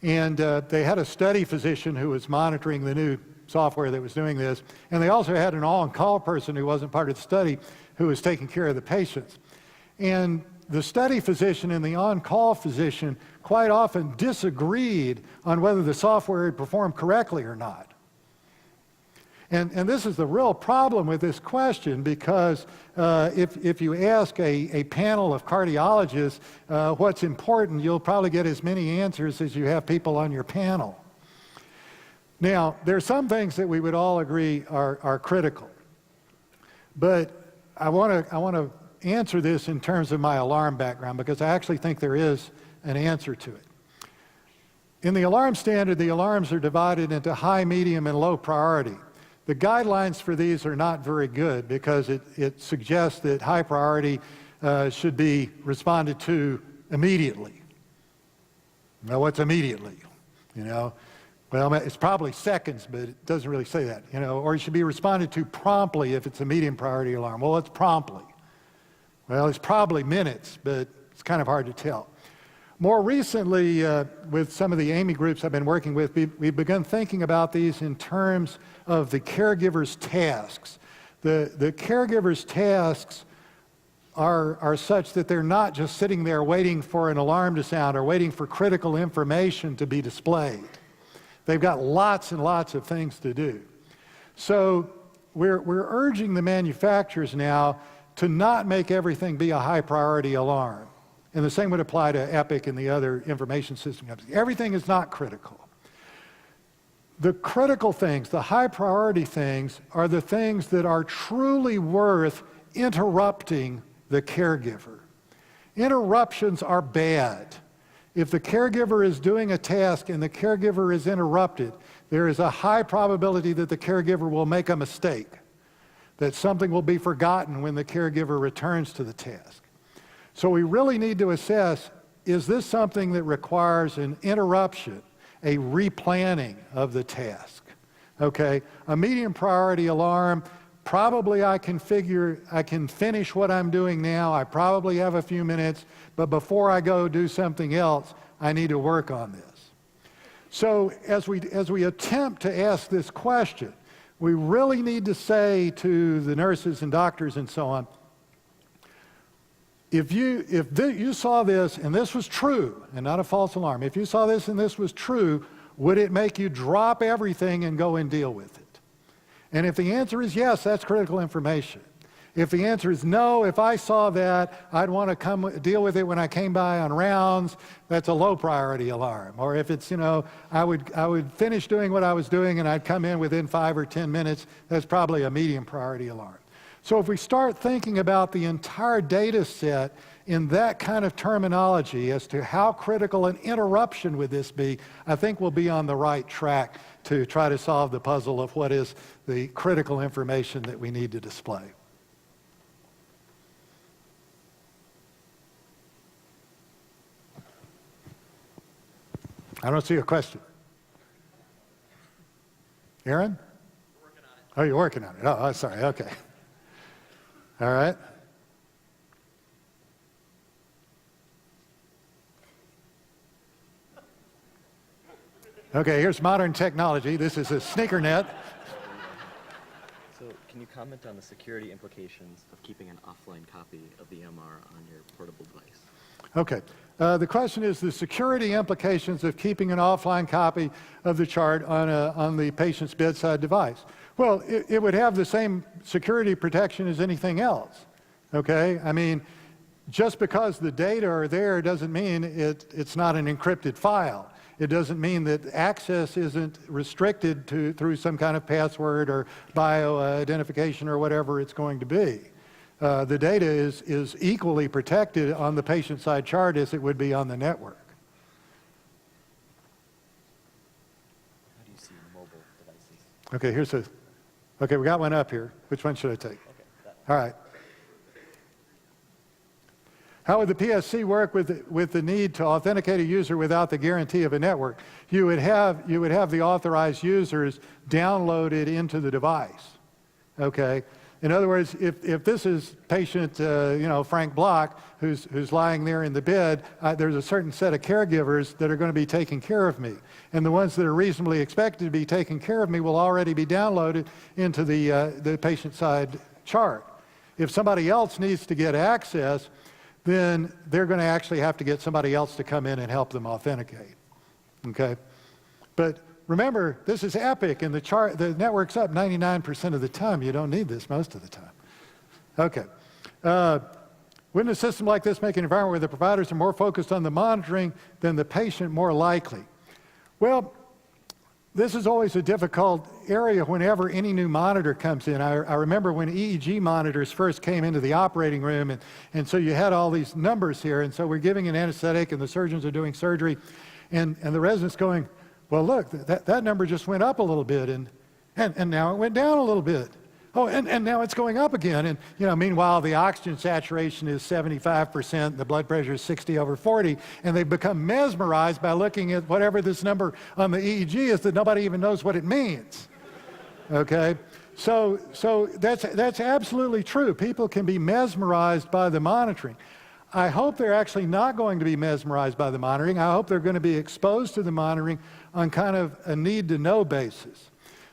And they had a study physician who was monitoring the new software that was doing this. And they also had an on-call person who wasn't part of the study who was taking care of the patients. And the study physician and the on-call physician quite often disagreed on whether the software had performed correctly or not. And this is the real problem with this question, because if you ask a panel of cardiologists what's important, you'll probably get as many answers as you have people on your panel. Now, there are some things that we would all agree are critical, but I want to answer this in terms of my alarm background, because I actually think there is an answer to it. In the alarm standard, the alarms are divided into high, medium, and low priority. The guidelines for these are not very good, because it suggests that high priority should be responded to immediately. Now, what's immediately? You know, well, it's probably seconds, but it doesn't really say that. You know, or it should be responded to promptly if it's a medium priority alarm. Well, it's promptly. Well, it's probably minutes, but it's kind of hard to tell. More recently, with some of the AMI groups I've been working with, we've begun thinking about these in terms of the caregiver's tasks. The caregiver's tasks are such that they're not just sitting there waiting for an alarm to sound or waiting for critical information to be displayed. They've got lots and lots of things to do. So we're urging the manufacturers now to not make everything be a high priority alarm. And the same would apply to Epic and the other information system companies. Everything is not critical. The critical things, the high priority things, are the things that are truly worth interrupting the caregiver. Interruptions are bad. If the caregiver is doing a task and the caregiver is interrupted, there is a high probability that the caregiver will make a mistake, that something will be forgotten when the caregiver returns to the task. So we really need to assess, is this something that requires an interruption, a replanning of the task? Okay, a medium priority alarm, probably I can finish what I'm doing now. I probably have a few minutes, but before I go do something else, I need to work on this. So as we attempt to ask this question, we really need to say to the nurses and doctors and so on, if you saw this and this was true, and not a false alarm, if you saw this and this was true, would it make you drop everything and go and deal with it? And if the answer is yes, that's critical information. If the answer is no, if I saw that, I'd want to come deal with it when I came by on rounds, that's a low priority alarm. Or if it's, you know, I would finish doing what I was doing and I'd come in within 5 or 10 minutes, that's probably a medium priority alarm. So if we start thinking about the entire data set in that kind of terminology as to how critical an interruption would this be, I think we'll be on the right track to try to solve the puzzle of what is the critical information that we need to display. I don't see a question. Aaron? We're working on it. Oh, you're working on it. Oh, sorry. Okay. All right. Okay, here's modern technology. This is a sneaker net. So can you comment on the security implications of keeping an offline copy of the EMR on your portable device? Okay. The question is the security implications of keeping an offline copy of the chart on the patient's bedside device. Well, it would have the same security protection as anything else. Okay? I mean, just because the data are there doesn't mean it's not an encrypted file. It doesn't mean that access isn't restricted through some kind of password or bio-identification or whatever it's going to be. The data is equally protected on the patient-side chart as it would be on the network. How do you see mobile devices? Okay, okay, we got one up here. Which one should I take? Okay, that one. All right. How would the PSC work with the need to authenticate a user without the guarantee of a network? You would have the authorized users downloaded into the device. Okay. In other words, if this is patient, Frank Block, who's lying there in the bed, there's a certain set of caregivers that are going to be taking care of me. And the ones that are reasonably expected to be taking care of me will already be downloaded into the patient-side chart. If somebody else needs to get access, then they're going to actually have to get somebody else to come in and help them authenticate. Okay? But remember, this is Epic, and the network's up 99% of the time. You don't need this most of the time. Okay. Wouldn't a system like this make an environment where the providers are more focused on the monitoring than the patient more likely? Well, this is always a difficult area whenever any new monitor comes in. I remember when EEG monitors first came into the operating room, and so you had all these numbers here, and so we're giving an anesthetic, and the surgeons are doing surgery, and the resident's going, well, look, that number just went up a little bit, and now it went down a little bit. Oh, and now it's going up again. And, meanwhile, the oxygen saturation is 75%, the blood pressure is 60/40, and they've become mesmerized by looking at whatever this number on the EEG is that nobody even knows what it means. Okay? So that's absolutely true. People can be mesmerized by the monitoring. I hope they're actually not going to be mesmerized by the monitoring. I hope they're going to be exposed to the monitoring on kind of a need-to-know basis.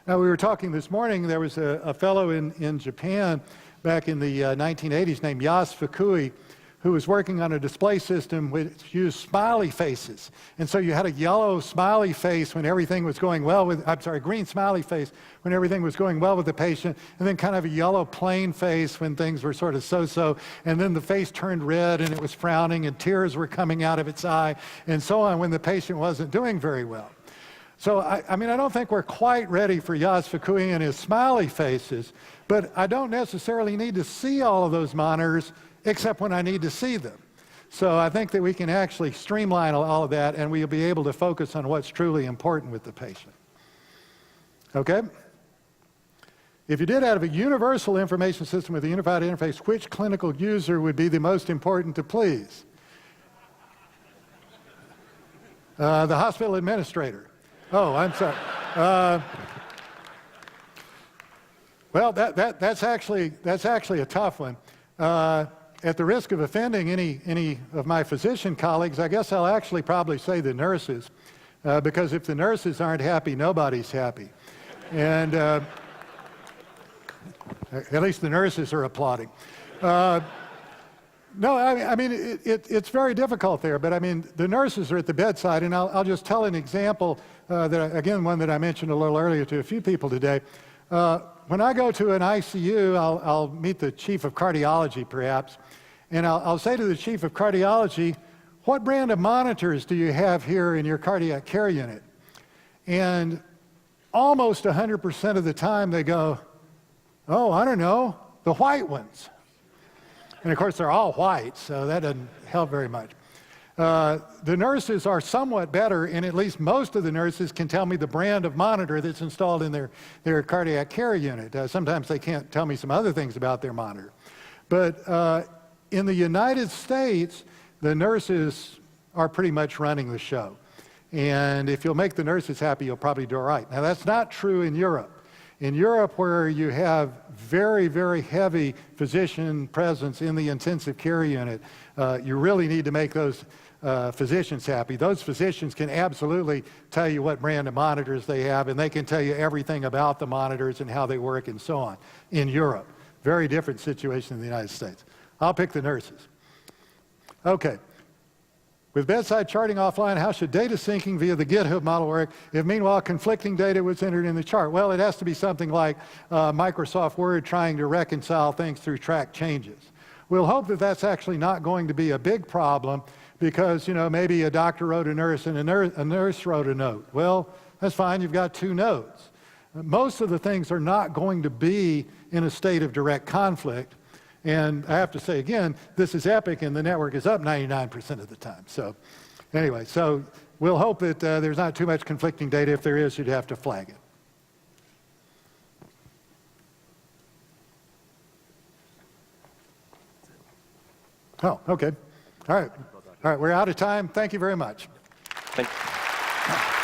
Now, we were talking this morning, there was a fellow in Japan back in the 1980s named Yas Fukui, who was working on a display system which used smiley faces. And so you had a yellow smiley face when everything was going well with, green smiley face when everything was going well with the patient, and then kind of a yellow plain face when things were sort of so-so, and then the face turned red and it was frowning and tears were coming out of its eye, and so on when the patient wasn't doing very well. So, I don't think we're quite ready for Yas Fukui and his smiley faces, but I don't necessarily need to see all of those monitors except when I need to see them. So I think that we can actually streamline all of that, and we'll be able to focus on what's truly important with the patient. Okay? If you did have a universal information system with a unified interface, which clinical user would be the most important to please? The hospital administrator. Oh, I'm sorry. Well, that's actually a tough one. At the risk of offending any of my physician colleagues, I guess I'll actually probably say the nurses, because if the nurses aren't happy, nobody's happy. And at least the nurses are applauding. No, it's very difficult there, but the nurses are at the bedside, and I'll just tell an example, one that I mentioned a little earlier to a few people today. When I go to an ICU, I'll meet the chief of cardiology, perhaps, and I'll say to the chief of cardiology, what brand of monitors do you have here in your cardiac care unit? And almost 100% of the time they go, oh, I don't know, the white ones. And of course, they're all white, so that doesn't help very much. The nurses are somewhat better, and at least most of the nurses can tell me the brand of monitor that's installed in their cardiac care unit. Sometimes they can't tell me some other things about their monitor. But in the United States, the nurses are pretty much running the show. And if you'll make the nurses happy, you'll probably do all right. Now, that's not true in Europe. In Europe, where you have very, very heavy physician presence in the intensive care unit, you really need to make those physicians happy. Those physicians can absolutely tell you what brand of monitors they have, and they can tell you everything about the monitors and how they work and so on. In Europe, very different situation in the United States. I'll pick the nurses. Okay. With bedside charting offline, how should data syncing via the GitHub model work if meanwhile conflicting data was entered in the chart? Well, it has to be something like Microsoft Word trying to reconcile things through track changes. We'll hope that that's actually not going to be a big problem, because, maybe a doctor wrote a nurse and a nurse wrote a note. Well, that's fine, you've got two notes. Most of the things are not going to be in a state of direct conflict. And I have to say again, this is epic and the network is up 99% of the time. So anyway, so we'll hope that there's not too much conflicting data. If there is, you'd have to flag it. Oh, okay. All right. All right, we're out of time. Thank you very much. Thank you.